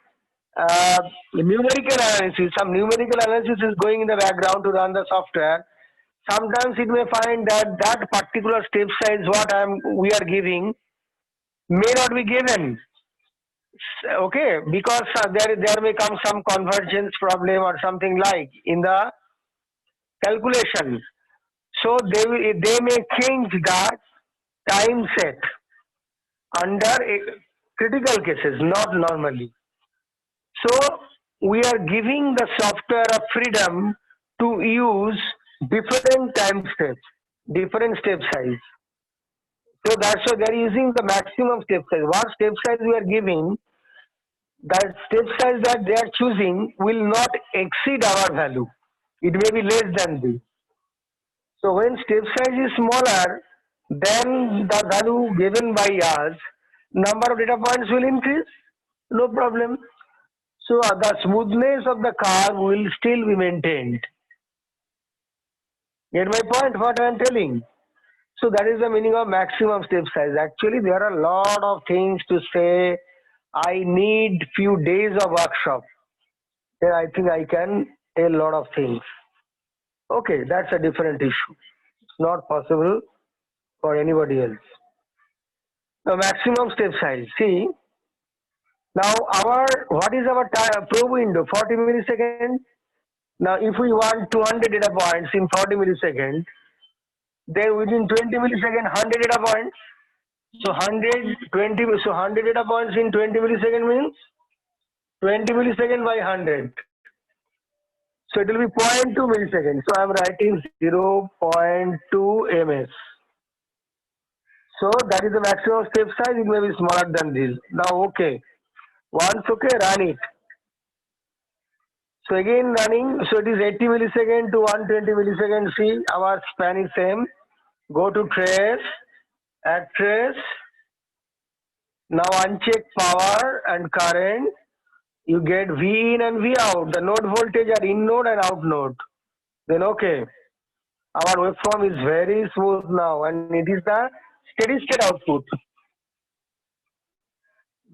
numerical analysis, some numerical analysis is going in the background to run the software. Sometimes it may find that that particular step size we are giving may not be given. Okay, because there may come some convergence problem or something like in the calculation. So they may change the time set under critical cases, not normally. So we are giving the software a freedom to use different time steps, different step size. So that's why they are using the maximum step size. What step size we are giving, that step size that they are choosing will not exceed our value. It may be less than this. So when step size is smaller, then the value given by us, number of data points will increase. No problem. So the smoothness of the curve will still be maintained. Get my point? What I am telling? So that is the meaning of maximum step size. Actually, there are a lot of things to say. I need few days of workshop. Then I think I can tell a lot of things. Okay, that's a different issue. It's not possible for anybody else. The maximum step size. See, now what is our probe window? 40 milliseconds. Now, if we want 200 data points in 40 milliseconds, then within 20 milliseconds, 100 data points. So 100 data points in 20 milliseconds means 20 milliseconds by 100. So it will be 0.2 milliseconds. So I am writing 0.2 ms. So that is the maximum step size. It may be smaller than this. Now, okay. Once okay, run it. So again running. So it is 80 milliseconds to 120 milliseconds. See, our span is same. Go to trace, add trace. Now uncheck power and current. You get V in and V out. The node voltage are in node and out node. Then okay. Our waveform is very smooth now and it is the steady state output.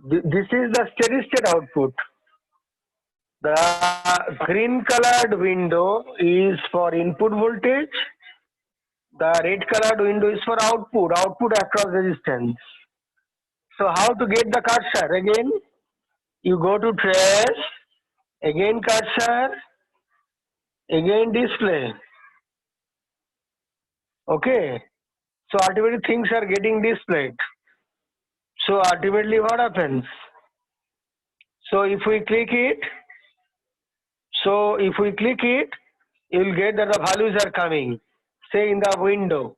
This is the steady state output. The green colored window is for input voltage. The red colored window is for output across resistance. So how to get the cursor? Again, you go to trace, again cursor, again display. Okay. So ultimately things are getting displayed. So ultimately what happens? So if we click it, you'll get that the values are coming. Say in the window,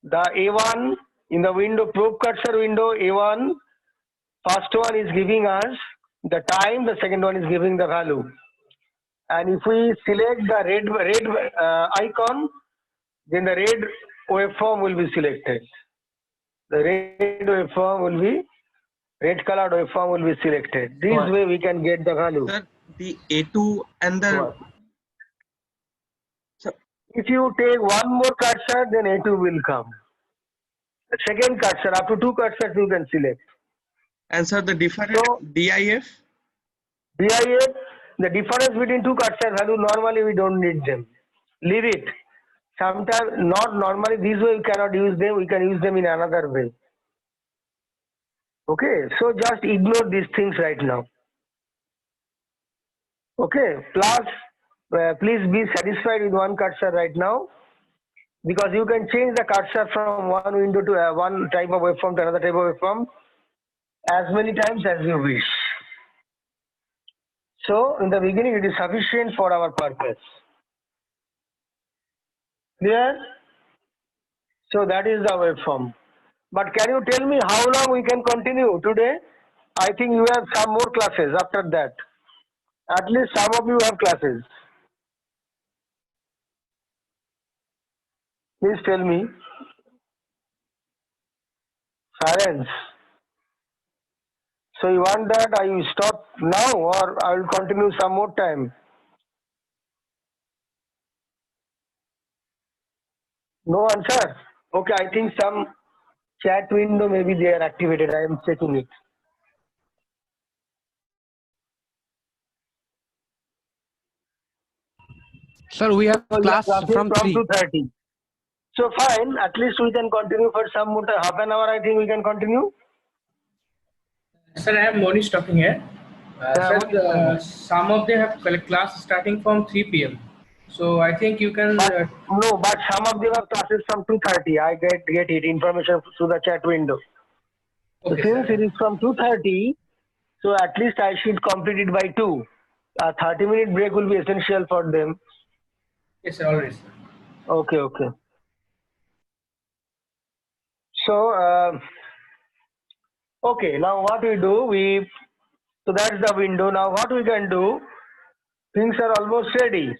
the A1 in the window, probe cursor window, A1, first one is giving us the time, the second one is giving the value. And if we select the red icon, then the red waveform will be selected. The red waveform will be, red colored waveform will be selected. This What? way we can get the value. Sir, the A2 and the What? sir, If you take one more cursor, then A2 will come. The second cursor, up to two cursors you can select. and sir the different So, DIF. DIF, the difference between two cursor value, normally we don't need them. Leave it. Sometimes, not normally, this way we cannot use them, we can use them in another way. Okay, so just ignore these things right now. Okay, plus, please be satisfied with one cursor right now, because you can change the cursor from one window to one type of waveform to another type of waveform as many times as you wish. So, in the beginning, it is sufficient for our purpose. Clear? So, that is the waveform. But can you tell me how long we can continue today? I think you have some more classes after that. At least some of you have classes. Please tell me. Silence. So you want that I will stop now or I will continue some more time? No answer? Okay, I think some chat window maybe they are activated. I am checking it. Sir, we have So you class are from 3. 2:30. So fine, at least we can continue for some more time. Half an hour I think we can continue. Sir, I am Monish talking here. Sir, Monish talking. some of them have class starting from 3 p.m. So I think you can. But no, but some of them have classes from 2:30. I get it information through the chat window. Okay, So since sir. it is from 2:30, so at least I should complete it by 2. A 30-minute break will be essential for them. Yes, sir. Already, sir. Okay, okay. So, okay, now what we do, so that's the window. Now what we can do, things are almost ready.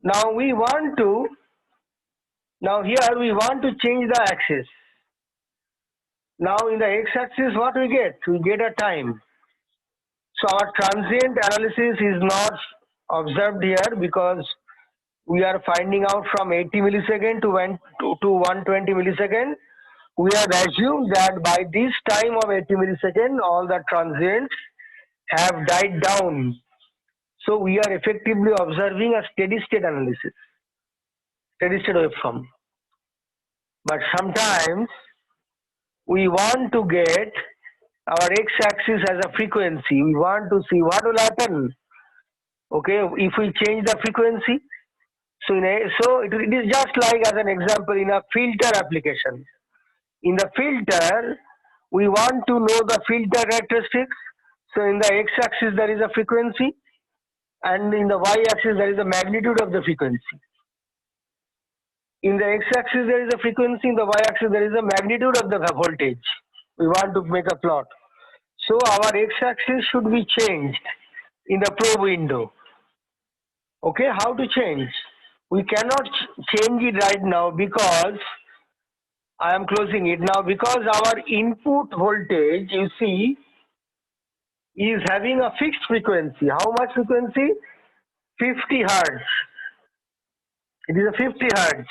Now we want to, now here we want to change the axis. Now in the x-axis what we get? We get a time. So our transient analysis is not observed here because we are finding out from 80 millisecond to 120 millisecond. We have assumed that by this time of 80 millisecond, all the transients have died down. So we are effectively observing a steady state analysis, steady state waveform. But sometimes we want to get our x-axis as a frequency. We want to see what will happen. Okay, if we change the frequency. So it is just like as an example in a filter application. In the filter, we want to know the filter characteristics. So in the x-axis there is a frequency and in the y-axis there is a magnitude of the frequency. In the x-axis there is a frequency, in the y-axis there is a magnitude of the voltage. We want to make a plot. So our x-axis should be changed in the probe window. Okay, how to change? We cannot change it right now because I am closing it now because our input voltage, you see, is having a fixed frequency. How much frequency? 50 hertz. It is a 50 hertz.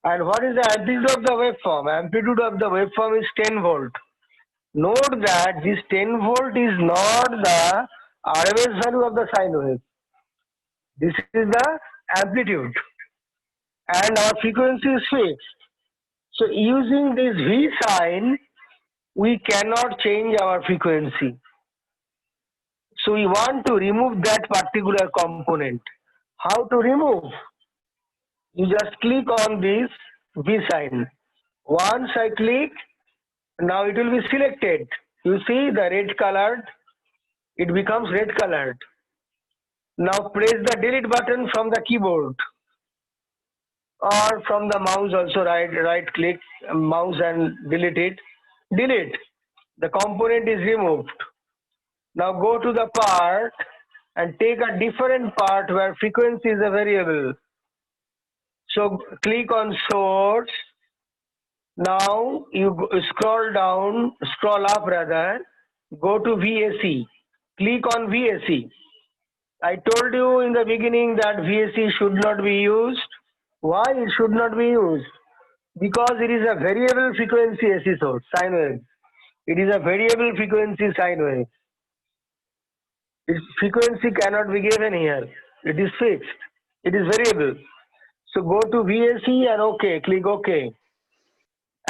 And what is the amplitude of the waveform? Amplitude of the waveform is 10 volt. Note that this 10 volt is not the RMS value of the sine wave. This is the amplitude. And our frequency is fixed. So using this V sine, we cannot change our frequency. So we want to remove that particular component. How to remove? You just click on this V sign. Once I click, now it will be selected. You see the red colored, it becomes red colored. Now press the delete button from the keyboard or from the mouse also, right click mouse and delete it. Delete. The component is removed. Now go to the part and take a different part where frequency is a variable. So click on source, Now you scroll down, scroll up rather, go to VAC, click on VAC. I told you in the beginning that VAC should not be used. Why it should not be used? Because it is a variable frequency AC source, sine wave. It is a variable frequency sine wave. Its frequency cannot be given here. It is fixed. It is variable. So go to VAC and OK, click OK.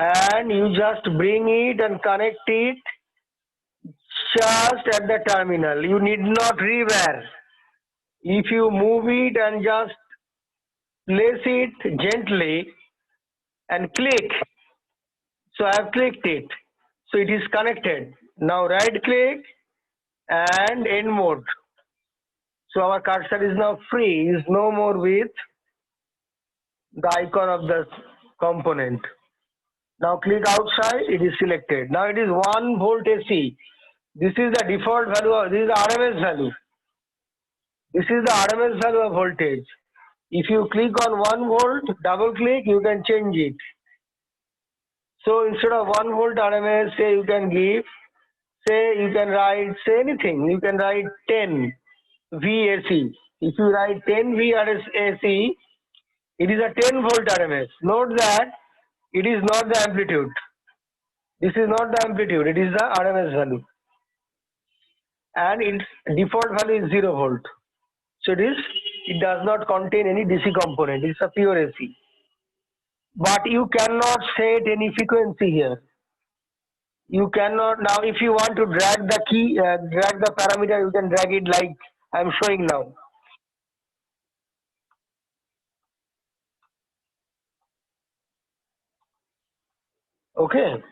And you just bring it and connect it just at the terminal. You need not rewire. If you move it and just place it gently and click. So I have clicked it. So it is connected. Now right click and end mode. So our cursor is now free, is no more with the icon of the component. Now click outside, it is selected. Now it is 1 volt AC. This is the default value, this is the RMS value. This is the RMS value of voltage. If you click on 1 volt, double click, you can change it. So instead of 1 volt RMS, say you can give, say you can write, say anything, you can write 10 VAC. If you write 10 VAC, it is a 10 volt RMS. Note that it is not the amplitude. This is not the amplitude, it is the RMS value. And its default value is 0 volt. So it does not contain any DC component. It's a pure AC. But you cannot set any frequency here. You cannot, now if you want to drag the key, drag the parameter, you can drag it like I'm showing now. Okay.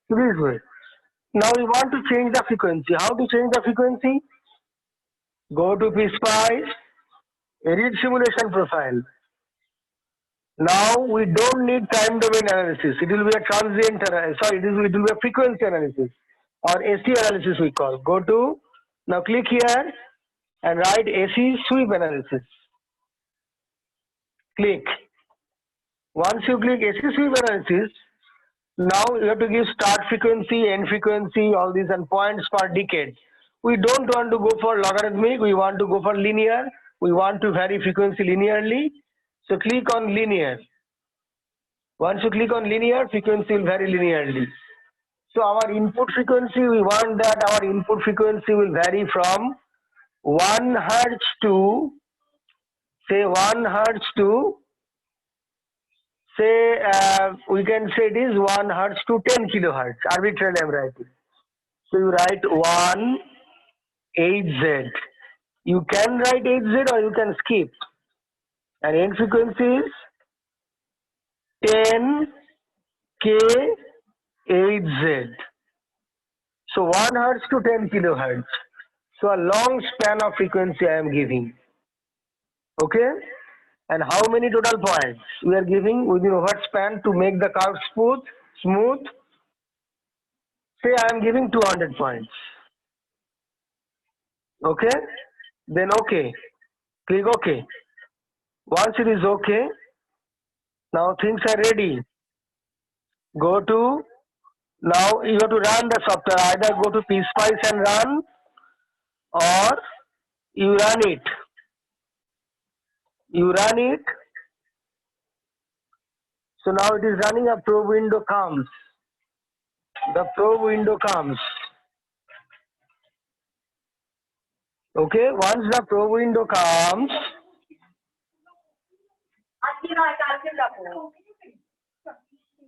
So this way. Now we want to change the frequency. How to change the frequency? Go to PSpice, edit simulation profile. Now we don't need time domain analysis. It will be a transient, sorry, it will be a frequency analysis or AC analysis we call. Go to, now click here and write AC sweep analysis. Click. Once you click AC sweep analysis, now you have to give start frequency, end frequency, all these and points per decade. We don't want to go for logarithmic, we want to go for linear. We want to vary frequency linearly. So click on linear. Once you click on linear, frequency will vary linearly. So our input frequency, we want that our input frequency will vary from 1 hertz to, say 1 hertz to, say, we can say it is 1 hertz to 10 kilohertz, arbitrarily I'm writing. So you write 1 8Z. You can write 8Z or you can skip. And end frequency is 10 K 8Z. So 1 hertz to 10 kilohertz. So a long span of frequency I am giving. Okay? And how many total points we are giving within what span to make the curve smooth? Say I am giving 200 points. Okay? Then okay. Click OK. Once it is okay, now things are ready. Go to, now you have to run the software. Either go to PSpice and run, or you run it. You run it. So now it is running, a probe window comes. The probe window comes. Okay, once the probe window comes,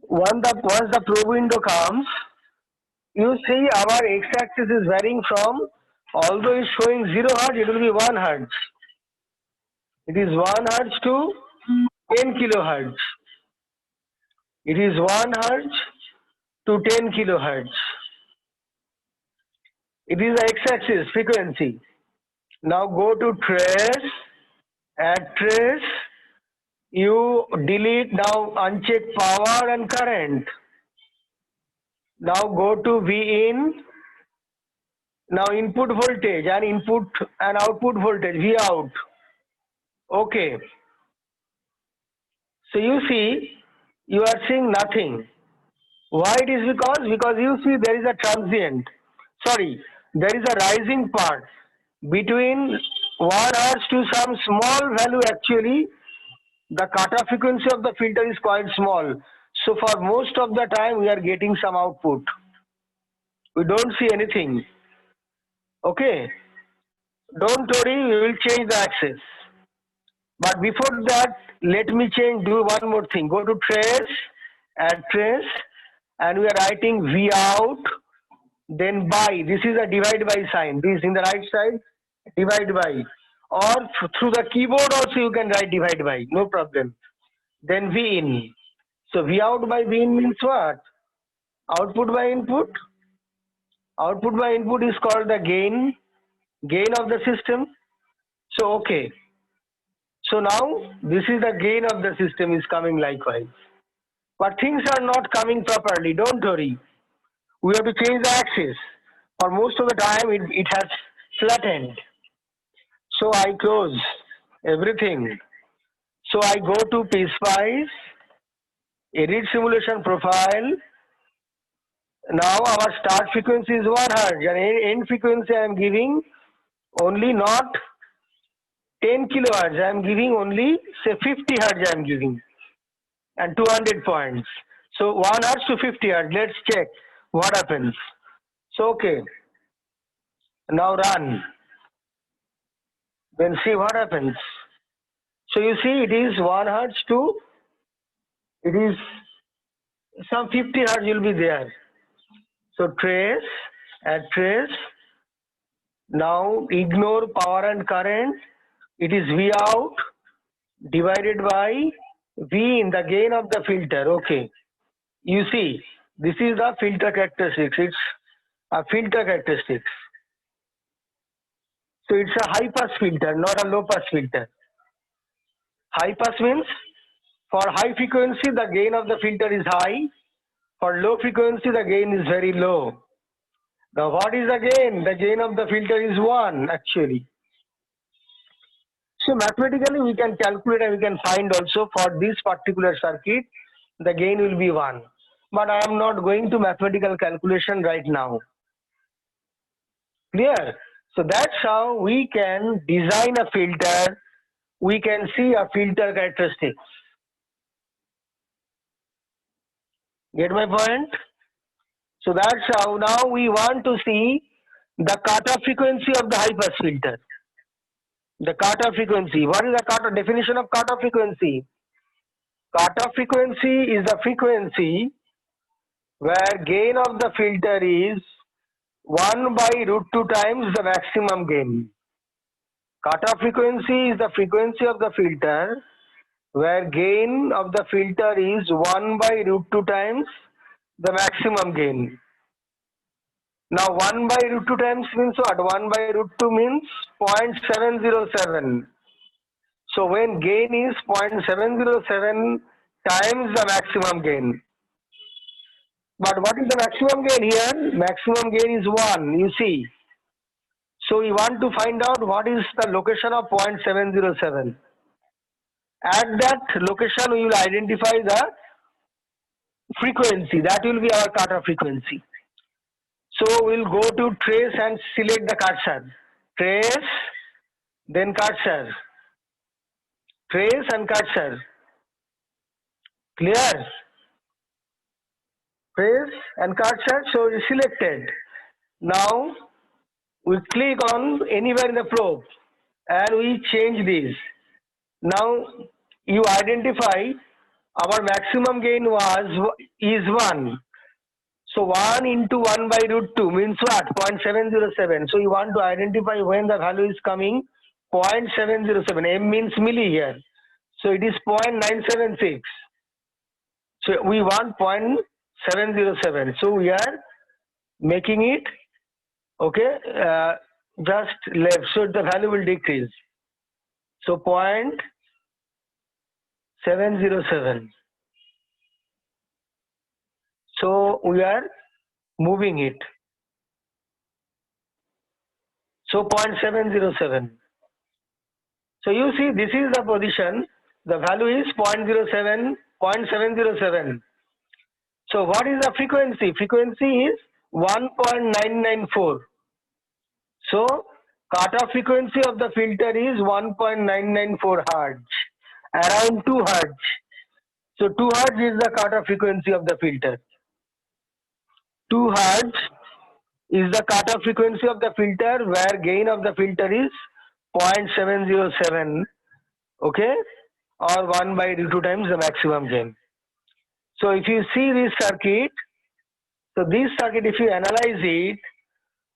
once the probe window comes, you see our x-axis is varying from, although it's showing 0 hertz, it will be 1 hertz. It is 1 hertz to 10 kilohertz. It is 1 hertz to 10 kilohertz. It is the x-axis frequency. Now go to trace, add trace. You delete, now uncheck power and current. Now go to Vin. Now input voltage and input and output voltage, V out. Okay. So you see, you are seeing nothing. Why it is? Because you see there is a transient. Sorry, there is a rising part between 1 Hz to some small value. Actually, the cutoff frequency of the filter is quite small. So for most of the time, we are getting some output. We don't see anything. Okay. Don't worry, we will change the axis. But before that, let me do one more thing. Go to trace, add trace, and we are writing V out, then by. This is a divide by sign. This in the right side, divide by. Or through the keyboard also you can write divide by, no problem. Then V in. So V out by V in means what? Output by input. Output by input is called the gain of the system. So okay. So now this is the gain of the system is coming likewise. But things are not coming properly. Don't worry. We have to change the axis. For most of the time it has flattened. So I close everything. So I go to PSpice, edit simulation profile. Now our start frequency is 1 Hz and end frequency I am giving only not 10 kilohertz. I am giving only say 50 Hz I am giving and 200 points. So 1 Hz to 50 Hz. Let's check what happens. So okay. Now run. Then see what happens. So you see it is 1 Hz to, it is some 50 Hz will be there. So trace, add trace. Now ignore power and current. It is V out divided by V in the gain of the filter. Okay. You see, this is the filter characteristics. It's a filter characteristics. So it's a high pass filter, not a low pass filter. High pass means for high frequency, the gain of the filter is high. For low frequency, the gain is very low. Now, what is the gain? The gain of the filter is 1 actually. So mathematically, we can calculate and we can find also for this particular circuit, the gain will be 1. But I am not going to mathematical calculation right now. Clear? So that's how we can design a filter. We can see a filter characteristics. Get my point? So that's how now we want to see the cutoff frequency of the high pass filter. The cutoff frequency. What is the cutoff definition of cutoff frequency? Cutoff frequency is the frequency where gain of the filter is 1 by √2 times the maximum gain. Cutoff frequency is the frequency of the filter where gain of the filter is 1 by √2 times the maximum gain. Now 1 by √2 times means what? 1 by √2 means 0.707. So when gain is 0.707 times the maximum gain. But what is the maximum gain here? Maximum gain is 1, you see. So we want to find out what is the location of 0.707. At that location we will identify the frequency. That will be our cutoff frequency. So we'll go to trace and select the cursor. Trace, then cursor. Trace and cursor. Clear? Trace and cursor, so it's selected. Now we click on anywhere in the probe and we change this. Now you identify our maximum gain is 1. So 1 into 1 by √2 means what? 0.707. So you want to identify when the value is coming 0.707. M means milli here. So it is 0.976. So we want 0.707. So we are making it, okay, just left. So the value will decrease. So 0.707. So we are moving it. So 0.707. So you see this is the position. The value is 0.07 0.707. So what is the frequency? Frequency is 1.994. So cutoff frequency of the filter is 1.994 hertz, around 2 hertz. So 2 hertz is the cutoff frequency of the filter. 2 hertz is the cutoff frequency of the filter where gain of the filter is 0.707, okay, or 1 by √2 times the maximum gain. So if you see this circuit, so this circuit, if you analyze it,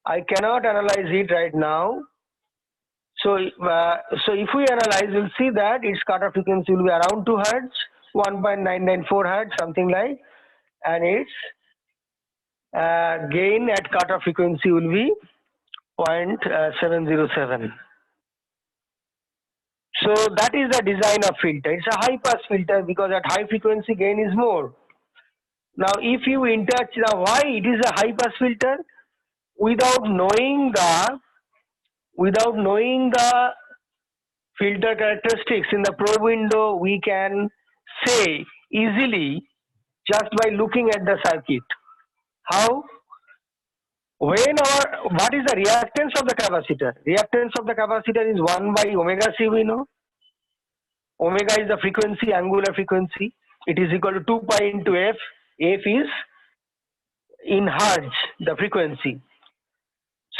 I cannot analyze it right now. So if we analyze, we'll see that its cutoff frequency will be around 2 hertz, 1.994 hertz, something like, and its gain at cutoff frequency will be 0.707. So that is the design of filter. It's a high pass filter because at high frequency gain is more. Now if you why it is a high pass filter? Without knowing the filter characteristics in the probe window, we can say easily just by looking at the circuit. How? What is the reactance of the capacitor? Reactance of the capacitor is 1 by omega c, we know. Omega is the frequency, angular frequency. It is equal to 2 pi into f. F is in hertz, the frequency.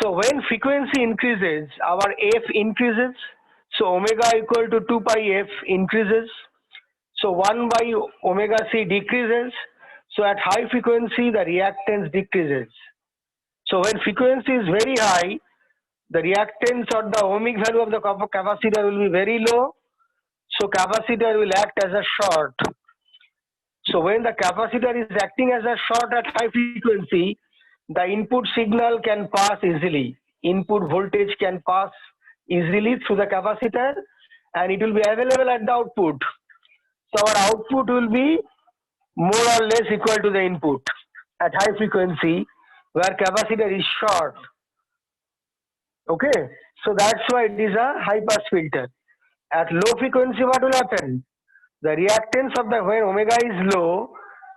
So when frequency increases, our f increases. So omega equal to 2 pi f increases. So 1 by omega c decreases. So at high frequency, the reactance decreases. So when frequency is very high, the reactance or the ohmic value of the capacitor will be very low. So capacitor will act as a short. So when the capacitor is acting as a short at high frequency, the input signal can pass easily. Input voltage can pass easily through the capacitor and it will be available at the output. So our output will be more or less equal to the input at high frequency where capacitor is short. Okay, so that's why it is a high pass filter. At low frequency, what will happen? The reactance of the when omega is low,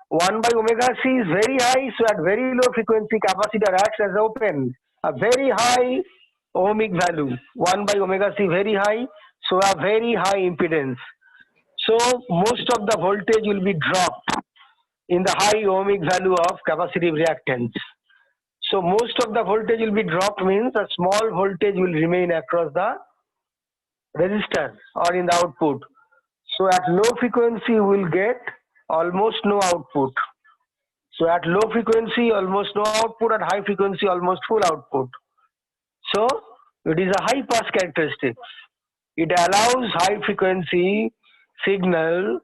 1 by omega c is very high, so at very low frequency capacitor acts as open. A very high ohmic value, 1 by omega c very high, so a very high impedance. So most of the voltage will be dropped in the high ohmic value of capacitive reactance. So most of the voltage will be dropped means a small voltage will remain across the resistor or in the output. So at low frequency we will get almost no output. So at low frequency almost no output, at high frequency almost full output. So it is a high pass characteristic. It allows high frequency signal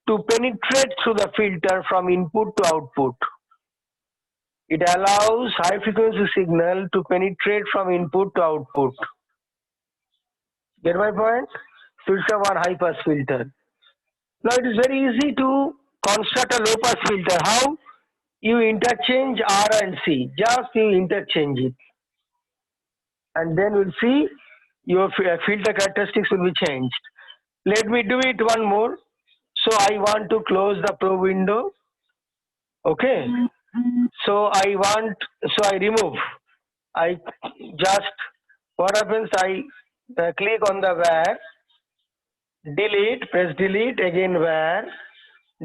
to penetrate through the filter from input to output. It allows high frequency signal to penetrate from input to output. Get my point? So it's a one high pass filter. Now it is very easy to construct a low pass filter. How? You interchange R and C. Just you interchange it. And then we'll see your filter characteristics will be changed. Let me do it one more. So I want to close the probe window. Okay. So I remove. I just, what happens? I click on the where, delete, press delete, again where,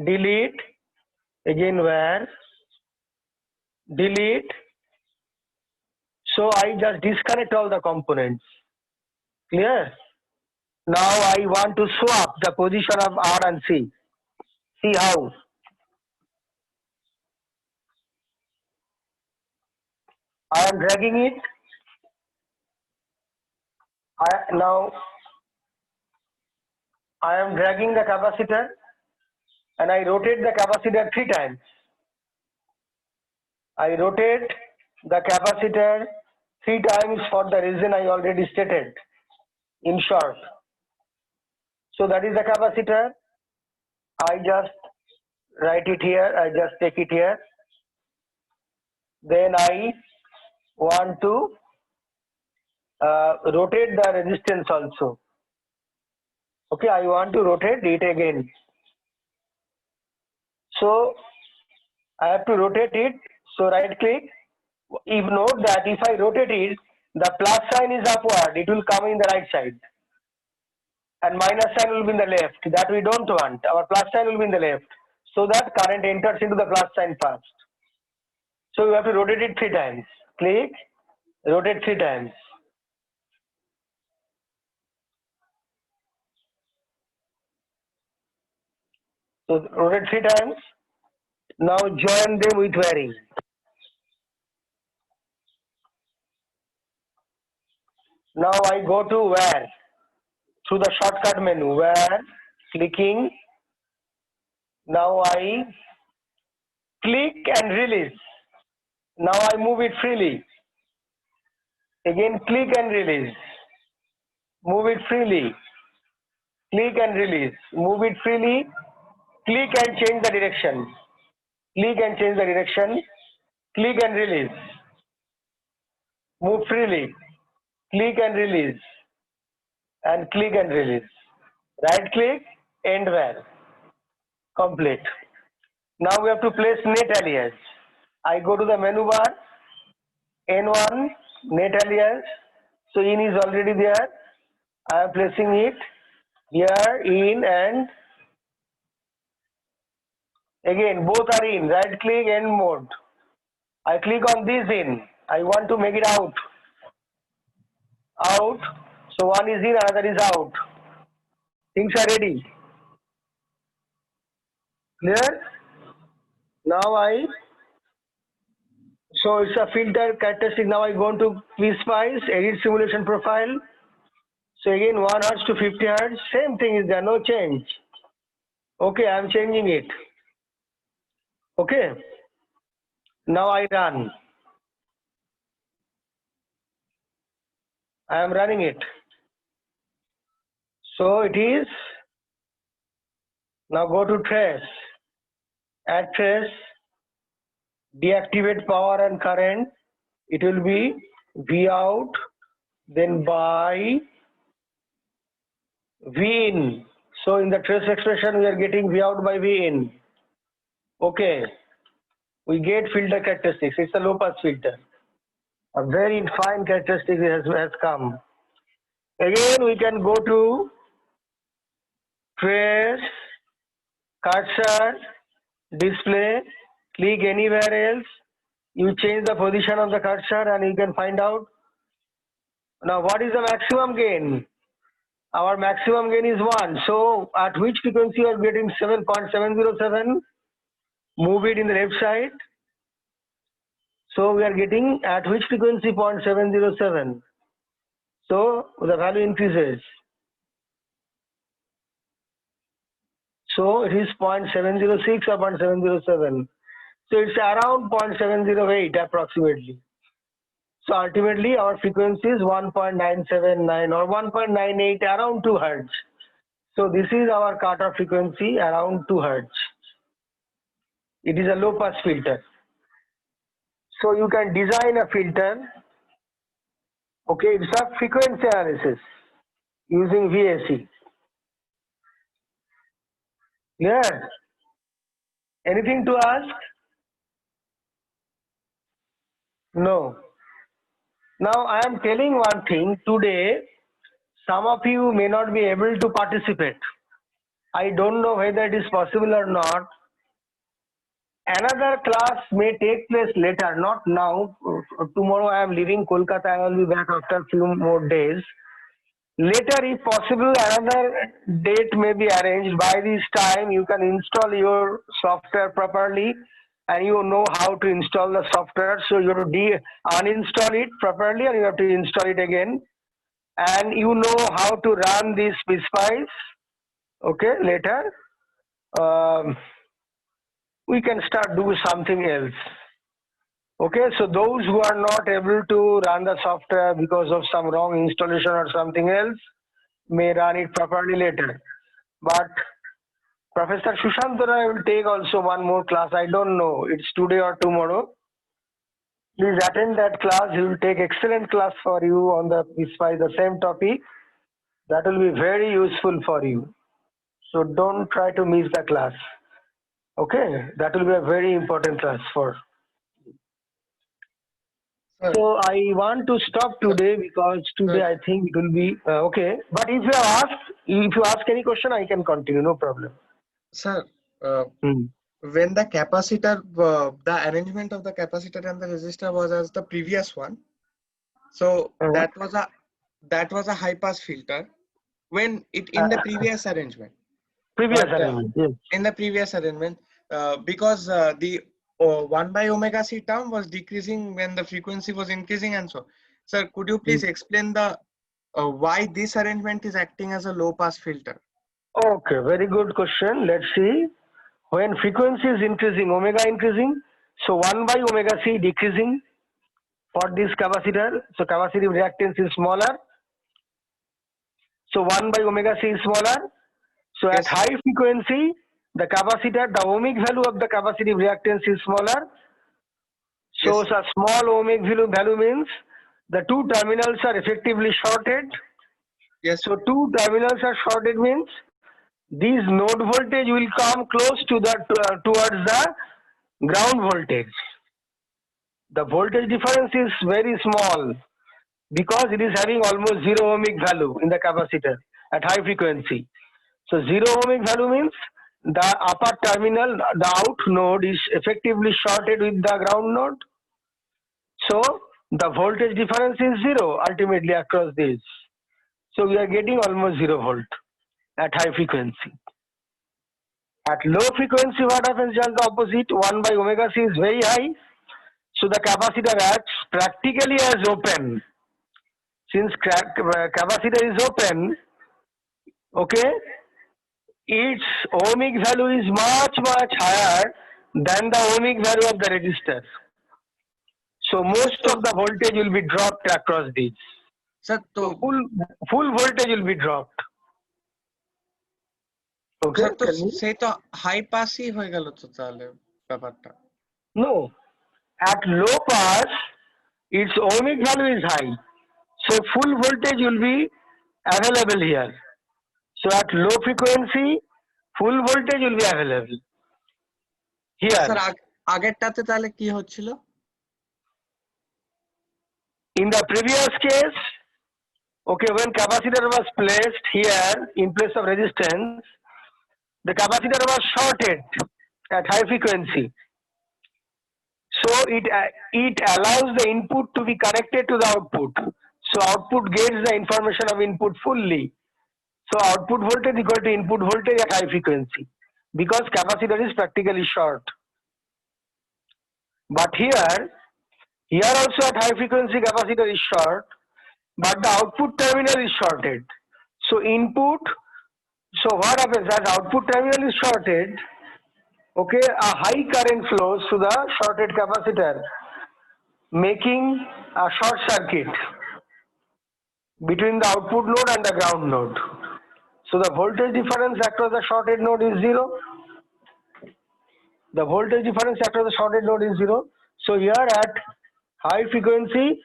delete, again where, delete. So I just disconnect all the components. Clear? Now I want to swap the position of R and C. See how? I am dragging it. Now I am dragging the capacitor and I rotate the capacitor 3 times. I rotate the capacitor 3 times for the reason I already stated in short. So that is the capacitor. I just write it here. I just take it here. Then I want to rotate the resistance also. Okay, I want to rotate it again. So I have to rotate it. So right click. If note that if I rotate it, the plus sign is upward. It will come in the right side. And minus sign will be in the left. That we don't want. Our plus sign will be in the left. So that current enters into the plus sign first. So we have to rotate it 3 times. Click, rotate 3 times. So rotate 3 times. Now join them with varying. Now I go to where through the shortcut menu. Where, clicking. Now I click and release. Now I move it freely. Again click and release. Move it freely. Click and release. Move it freely. Click and change the direction. Click and change the direction. Click and release. Move freely. Click and release. And click and release. Right click, end where. Complete. Now we have to place net alias. I go to the menu bar. N1, net alias. So in is already there. I am placing it here, in, and again both are in. Right click, end mode. I click on this in. I want to make it out. Out. So one is in, another is out. Things are ready. Clear? Now so it's a filter characteristic. Now I go into PSpice, edit simulation profile. So again 1 Hz to 50 Hz. Same thing is there, no change. Okay, I am changing it. Okay. Now I run. I am running it. So it is. Now go to trace. Add trace. Deactivate power and current. It will be V out, then by V in. So in the trace expression, we are getting V out by V in. Okay. We get filter characteristics. It's a low pass filter. A very fine characteristic has come. Again, we can go to trace, cursor, display, click anywhere else. You change the position of the cursor and you can find out. Now, what is the maximum gain? Our maximum gain is 1. So, at which frequency you are getting 7.707? Move it in the left side. So, we are getting at which frequency 0.707. So, the value increases. So, it is 0.706 or 0.707. So, it's around 0.708 approximately. So, ultimately, our frequency is 1.979 or 1.98, around 2 Hz. So, this is our cutoff frequency, around 2 Hz. It is a low pass filter. So, you can design a filter. Okay, it's a frequency analysis using VAC. Yeah. Anything to ask? No. Now, I am telling one thing. Today, some of you may not be able to participate. I don't know whether it is possible or not. Another class may take place later, not now. Tomorrow I am leaving Kolkata. I will be back after a few more days. Later, if possible, another date may be arranged. By this time, you can install your software properly and you know how to install the software. So you have to uninstall it properly and you have to install it again. And you know how to run this PSpice. Okay, later. We can start do something else. Okay, so those who are not able to run the software because of some wrong installation or something else may run it properly later. But Professor Sushant Rai will take also one more class. I don't know, it's today or tomorrow. Please attend that class. He will take excellent class for you on the PSpice, the same topic. That will be very useful for you. So don't try to miss the class. Okay, that will be a very important class for. Sir, So I want to stop today because today I think it will be okay. But if you ask any question, I can continue. No problem. sir, Hmm. when the capacitor, the arrangement of the capacitor and the resistor was as the previous one, so Uh, that was a high pass filter when it in the uh, previous arrangement. previous But arrangement. Yes. in the previous arrangement, because the 1 by omega c term was decreasing when the frequency was increasing, and so. Sir, could you please explain the why this arrangement is acting as a low pass filter? Okay, very good question. Let's see. When frequency is increasing, omega increasing, so 1 by omega c decreasing for this capacitor. So capacitive reactance is smaller. So 1 by omega c is smaller. So at Yes, sir. high frequency, the capacitor, the ohmic value of the capacitive reactance is smaller. So, Yes, sir. a small ohmic value means the two terminals are effectively shorted. Yes, So sir. two terminals are shorted means this node voltage will come close to the towards the ground voltage. The voltage difference is very small because it is having almost zero ohmic value in the capacitor at high frequency. So zero ohmic value means the upper terminal, the out node is effectively shorted with the ground node. So the voltage difference is zero ultimately across this. So we are getting almost 0 volt at high frequency. At low frequency, what happens? Just the opposite. 1 by omega c is very high. So the capacitor acts practically as open. Since capacitor is open, okay, its ohmic value is much higher than the ohmic value of the resistor. So Sir, most of the voltage will be dropped across this. sir, So to full voltage will be dropped. Okay, sir তো tell me. সেই তো high পাসই হয়ে গেল তো তাহলে ব্যাপারটা। No, at low pass, its ohmic value is high. So full voltage will be available here. So at low frequency, full voltage will be available আর here. Sir আগেরটাতে তাহলে কি হচ্ছিল? In the previous case, okay, when capacitor was placed here in place of resistance, the capacitor was shorted at high frequency. So it allows the input to be connected to the output. So output gets the information of input fully. So output voltage equal to input voltage at high frequency because capacitor is practically short. But here also at high frequency capacitor is short, but the output terminal is shorted. So so what happens as output terminal is shorted, okay, a high current flows to the shorted capacitor, making a short circuit between the output node and the ground node. So the voltage difference across the shorted node is zero. The voltage difference across the shorted node is zero. So here at high frequency,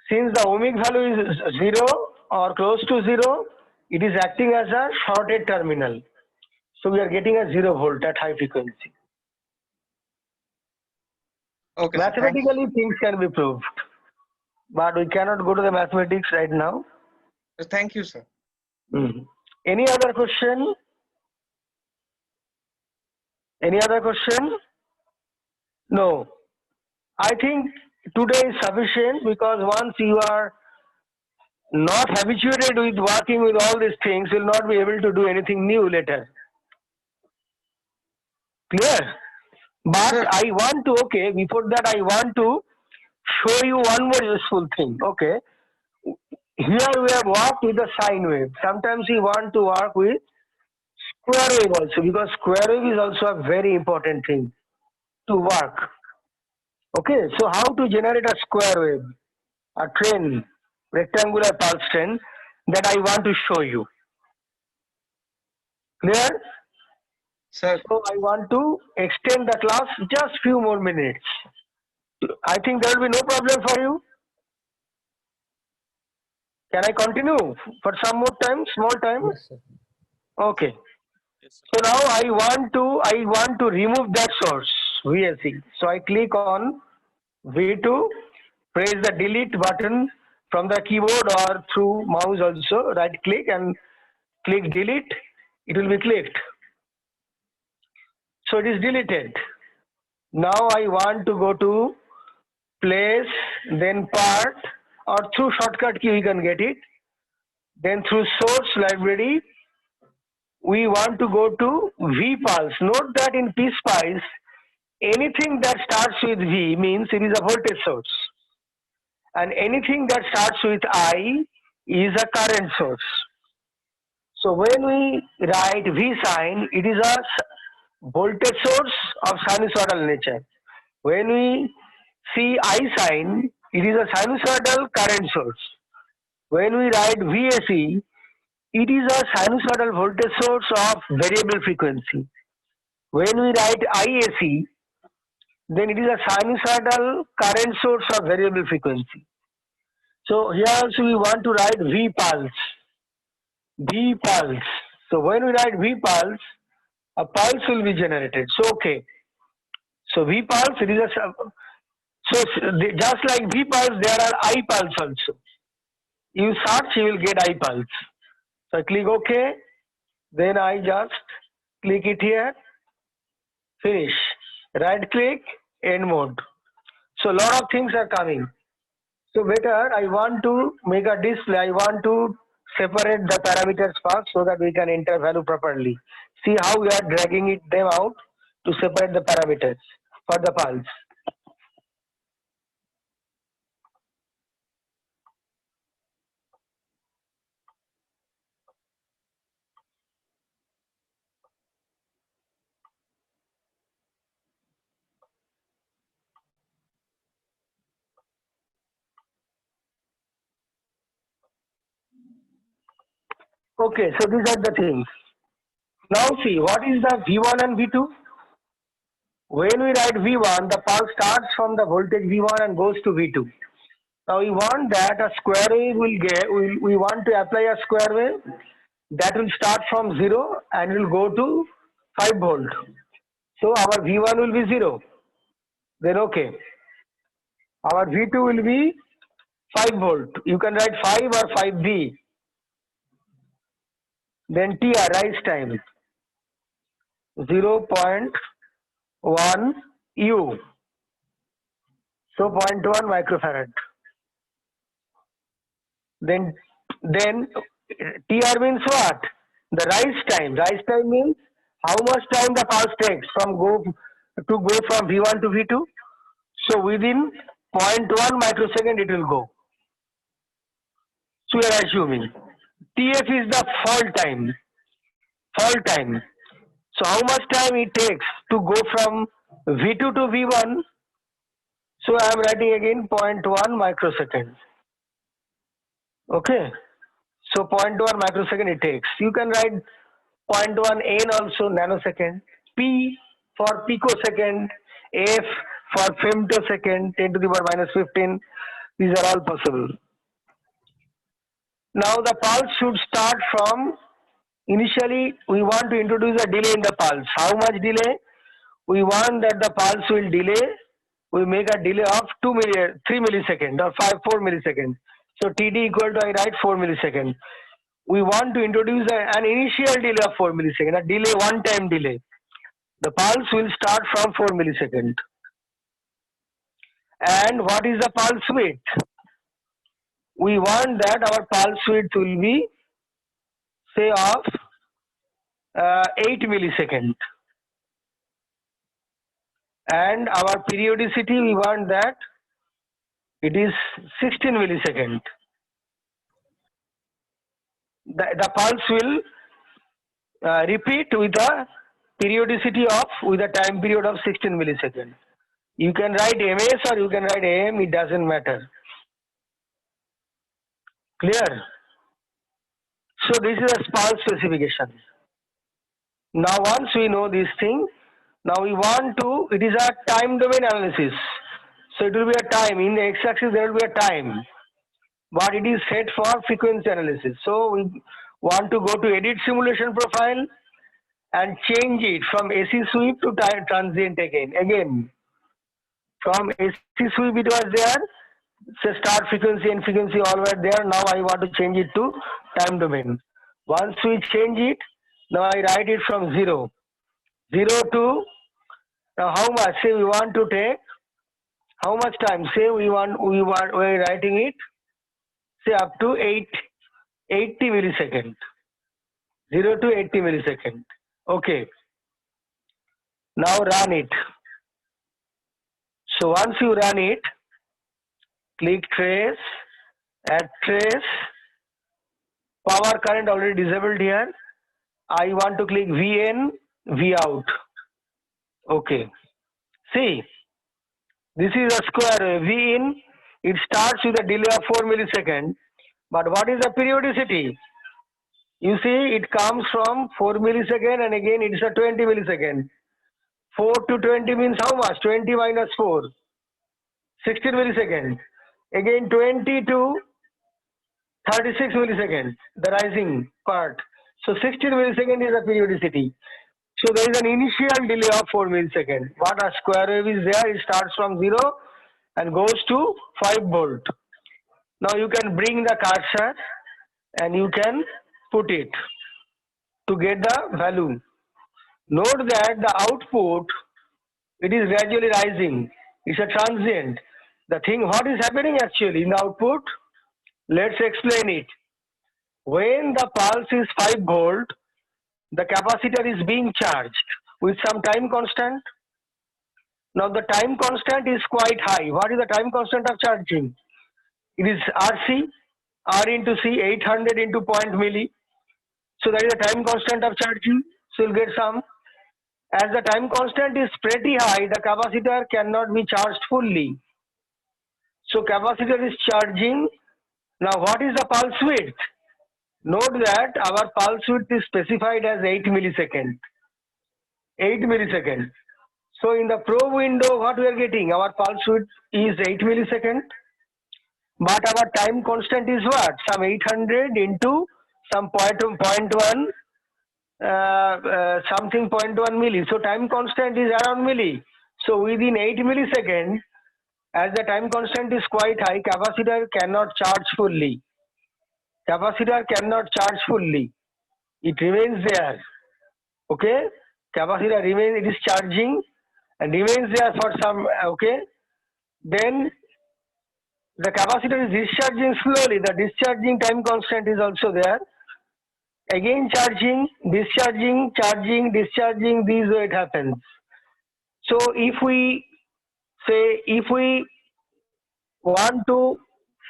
since the ohmic value is zero or close to zero, it is acting as a shorted terminal. So we are getting a 0 volt at high frequency. Okay, sir, thanks. Mathematically, things can be proved, but we cannot go to the mathematics right now. Thank you, sir. Any other question? Any other question? No. I think today is sufficient because once you are not habituated with working with all these things, you will not be able to do anything new later. Clear? But Sir. I want to, okay, before that I want to show you one more useful thing. Okay. Here we have worked with the sine wave. Sometimes we want to work with square wave also because square wave is also a very important thing to work. Okay, so how to generate a square wave, a train, rectangular pulse train, that I want to show you. Clear? Sir, So I want to extend the class just few more minutes. I think there will be no problem for you. Can I continue for some more time, small time? Yes, sir. Okay. So now I want to remove that source VSE. So I click on V2, press the delete button from the keyboard or through mouse also, right click and click delete. It will be clicked. So it is deleted. Now I want to go to place, then part, or through shortcut key we can get it. Then through source library, we want to go to vPulse. Note that in PSpice, anything that starts with V means it is a voltage source. And anything that starts with I is a current source. So when we write V sign, it is a voltage source of sinusoidal nature. When we see I sign, it is a sinusoidal current source. When we write VSE, it is a sinusoidal voltage source of variable frequency. When we write IAC, then it is a sinusoidal current source of variable frequency. So here also we want to write vPulse. vPulse. So when we write vPulse, a pulse will be generated. So okay. So vPulse, it is a just like vPulse, there are iPulse also. You search, you will get iPulse. So I click OK. Then I just click it here. Finish. Right click, end mode. So a lot of things are coming. So better, I want to make a display. I want to separate the parameters first so that we can enter value properly. See how we are dragging them out to separate the parameters for the pulse. Okay, so these are the things. Now see, what is the V1 and V2? When we write V1, the pulse starts from the voltage V1 and goes to V2. Now we want that a square wave will get, we want to apply a square wave that will start from 0 and will go to 5 volt. So our V1 will be 0. Then okay. Our V2 will be 5 volt. You can write 5 or 5V. Then TR, rise time, 0.1 U. So 0.1 microfarad. Then TR means what? The rise time. Rise time means how much time the pulse takes from go from V1 to V2. So within 0.1 microsecond it will go. So we are assuming. TF is the fall time. Fall time. So how much time it takes to go from V2 to V1? So I am writing again 0.1 microsecond. Okay. So 0.1 microsecond it takes. You can write 0.1 N also, nanosecond. P for picosecond. F for femtosecond, 10 to the power minus 15. These are all possible. Now the pulse should start from, initially we want to introduce a delay in the pulse. How much delay? We want that the pulse will delay. We make a delay of 3 milliseconds or 4 milliseconds. So TD equal to, I write 4 milliseconds. We want to introduce an initial delay of 4 milliseconds, a delay, one-time delay. The pulse will start from 4 milliseconds. And what is the pulse width? We want that our pulse width will be, say, of 8 milliseconds. And our periodicity, we want that it is 16 milliseconds. The pulse will repeat with a periodicity of, with a time period of 16 milliseconds. You can write MS or you can write AM, it doesn't matter. Clear? So this is a pulse specification. Now once we know this thing, now we want to, it is a time domain analysis. So it will be a time, in the x-axis there will be a time. But it is set for frequency analysis. So we want to go to edit simulation profile and change it from AC sweep to time transient again. Again, from AC sweep it was there, so start frequency and frequency all were there. Now I want to change it to time domain. Once we change it, now I write it from 0. 0 to, now how much? Say we want to take, how much time? Say we're writing it, say up to 80 millisecond. 0 to 80 millisecond. Okay. Now run it. So once you run it, click trace, add trace, power current already disabled here. I want to click VN, V out. Okay. See, this is a square wave. V in, it starts with a delay of 4 milliseconds. But what is the periodicity? You see, it comes from 4 milliseconds and again it's a 20 milliseconds. 4 to 20 means how much? 20 minus 4. 16 milliseconds. Again 20 to 36 milliseconds, the rising part. So 16 milliseconds is the periodicity. So there is an initial delay of 4 milliseconds. What a square wave is there, it starts from 0 and goes to 5 volt. Now you can bring the cursor and you can put it to get the value. Note that the output, it is gradually rising. It's a transient. The thing, what is happening actually in the output? Let's explain it. When the pulse is 5 volt, the capacitor is being charged with some time constant. Now the time constant is quite high. What is the time constant of charging? It is RC, R into C, 800 into 0.0 milli. So that is the time constant of charging. So you'll get some. As the time constant is pretty high, the capacitor cannot be charged fully. So capacitor is charging. Now what is the pulse width? Note that our pulse width is specified as 8 milliseconds. 8 milliseconds. So in the probe window, what we are getting? Our pulse width is 8 milliseconds. But our time constant is what? Some 800 into some 0.1, something 0.1 milli. So time constant is around milli. So within 8 milliseconds, as the time constant is quite high, capacitor cannot charge fully. Capacitor cannot charge fully. It remains there. Okay? Capacitor remains, it is charging and remains there for some, okay? Then the capacitor is discharging slowly. The discharging time constant is also there. Again charging, discharging, charging, discharging, this way it happens. So if we say, if we want to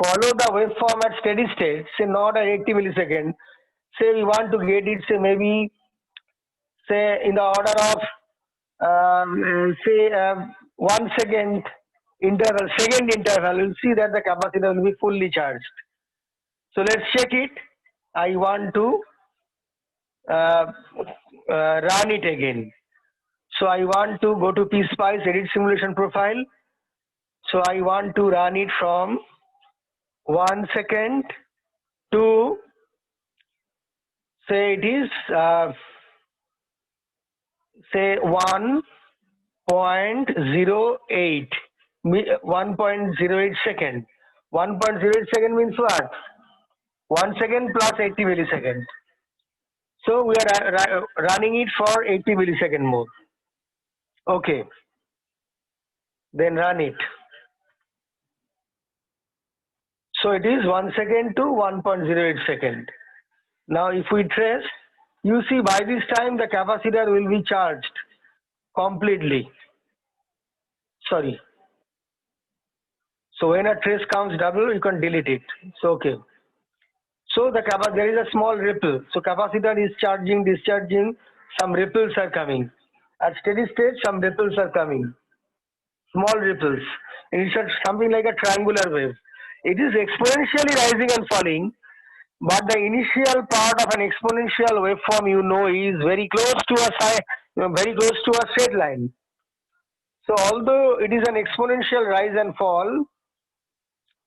follow the waveform at steady state, say not at 80 milliseconds, say we want to get it, say maybe, say in the order of, 1 second interval, you'll see that the capacitor will be fully charged. So let's check it. I want to run it again. So I want to go to PSpice, edit simulation profile. So I want to run it from 1 second to, say it is, say 1.08, 1.08 second. 1.08 second means what? 1 second plus 80 milliseconds. So we are running it for 80 milliseconds more. Okay. Then run it. So it is 1 second to 1.08 second. Now if we trace, you see by this time the capacitor will be charged completely. Sorry. So when a trace comes double, you can delete it. So okay. So there is a small ripple. So capacitor is charging, discharging, some ripples are coming. At steady state, some ripples are coming. Small ripples. It's something like a triangular wave. It is exponentially rising and falling, but the initial part of an exponential waveform, you know, is very close to a straight line. So although it is an exponential rise and fall,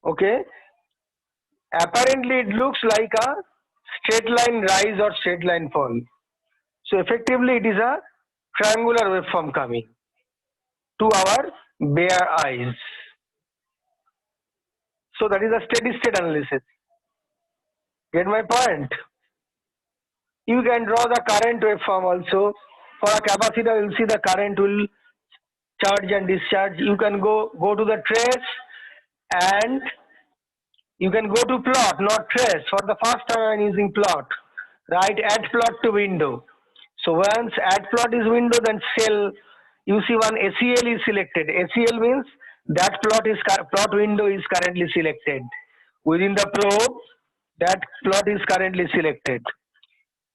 okay, apparently it looks like a straight line rise or straight line fall. So effectively it is a triangular waveform coming to our bare eyes. So that is a steady state analysis. Get my point? You can draw the current waveform also. For a capacitor, you'll see the current will charge and discharge. You can go to the trace and you can go to plot, not trace. For the first time I'm using plot. Right, add plot to window. So once add plot is window, then cell, you see one ACL is selected. ACL means that plot window is currently selected. Within the probe, that plot is currently selected.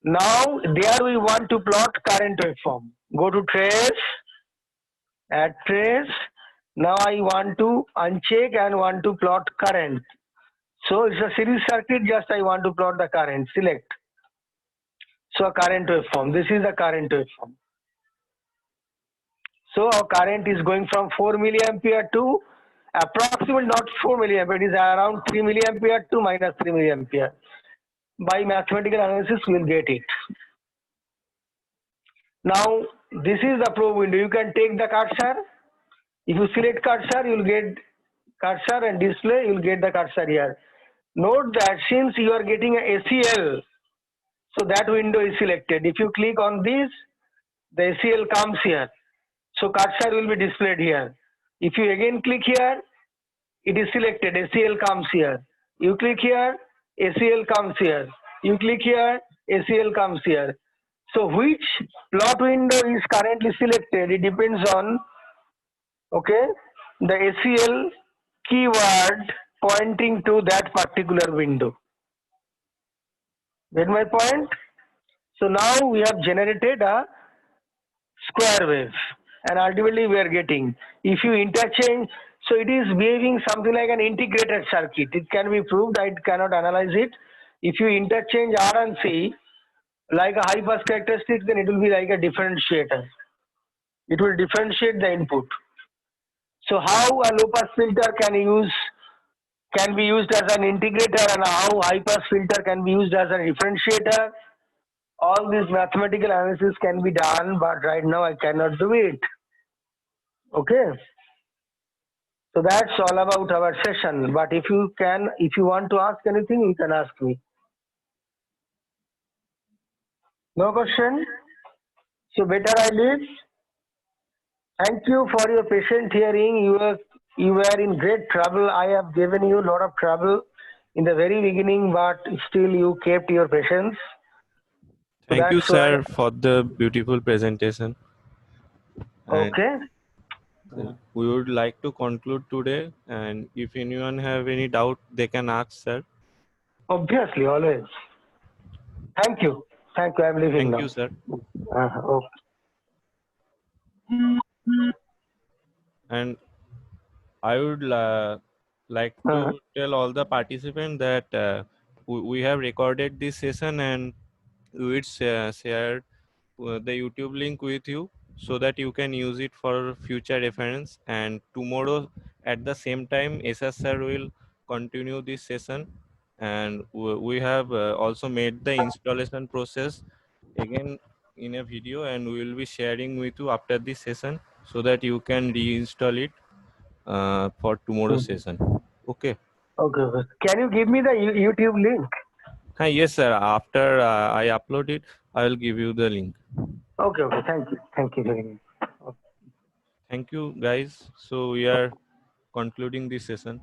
Now there we want to plot current waveform. Go to trace, add trace. Now I want to uncheck and want to plot current. So it's a series circuit, just I want to plot the current, select. So a current waveform, this is the current waveform. So our current is going from 4 milliampere to approximately not 4 milliampere, it is around 3 milliampere to minus 3 milliampere. By mathematical analysis, we will get it. Now, this is the probe window. You can take the cursor. If you select cursor, you will get cursor and display, you will get the cursor here. Note that since you are getting a ACL, so that window is selected. If you click on this, the ACL comes here. So cursor will be displayed here. If you again click here, it is selected. ACL comes here. You click here, ACL comes here. You click here, ACL comes here. So which plot window is currently selected? It depends on, okay, the ACL keyword pointing to that particular window. Get my point? So now we have generated a square wave and ultimately we are getting, if you interchange, so it is behaving something like an integrated circuit. It can be proved, I cannot analyze it. If you interchange R and C like a high pass characteristics, then it will be like a differentiator. It will differentiate the input. So how a low pass filter can be used as an integrator and how high pass filter can be used as a differentiator, all this mathematical analysis can be done, but right now I cannot do it. Okay. So that's all about our session. But if you want to ask anything, you can ask me. No question? So better I leave. Thank you for your patient hearing. You were in great trouble. I have given you a lot of trouble in the very beginning, but still you kept your patience. So Thank you, that's why- sir, for the beautiful presentation. And Okay. we would like to conclude today. And if anyone have any doubt, they can ask, sir. Obviously, always. Thank you. Thank you. I'm leaving Thank now. you, sir. Okay. And I would like to tell all the participants that we have recorded this session and we will share the YouTube link with you so that you can use it for future reference. And tomorrow at the same time, SS sir will continue this session. And we have also made the installation process again in a video, and we will be sharing with you after this session so that you can reinstall it for tomorrow's session. Okay. Okay. Can you give me the YouTube link? Yes, sir. After I upload it, I will give you the link. Okay. Thank you. Thank you very much. Thank you, guys. So we are concluding this session.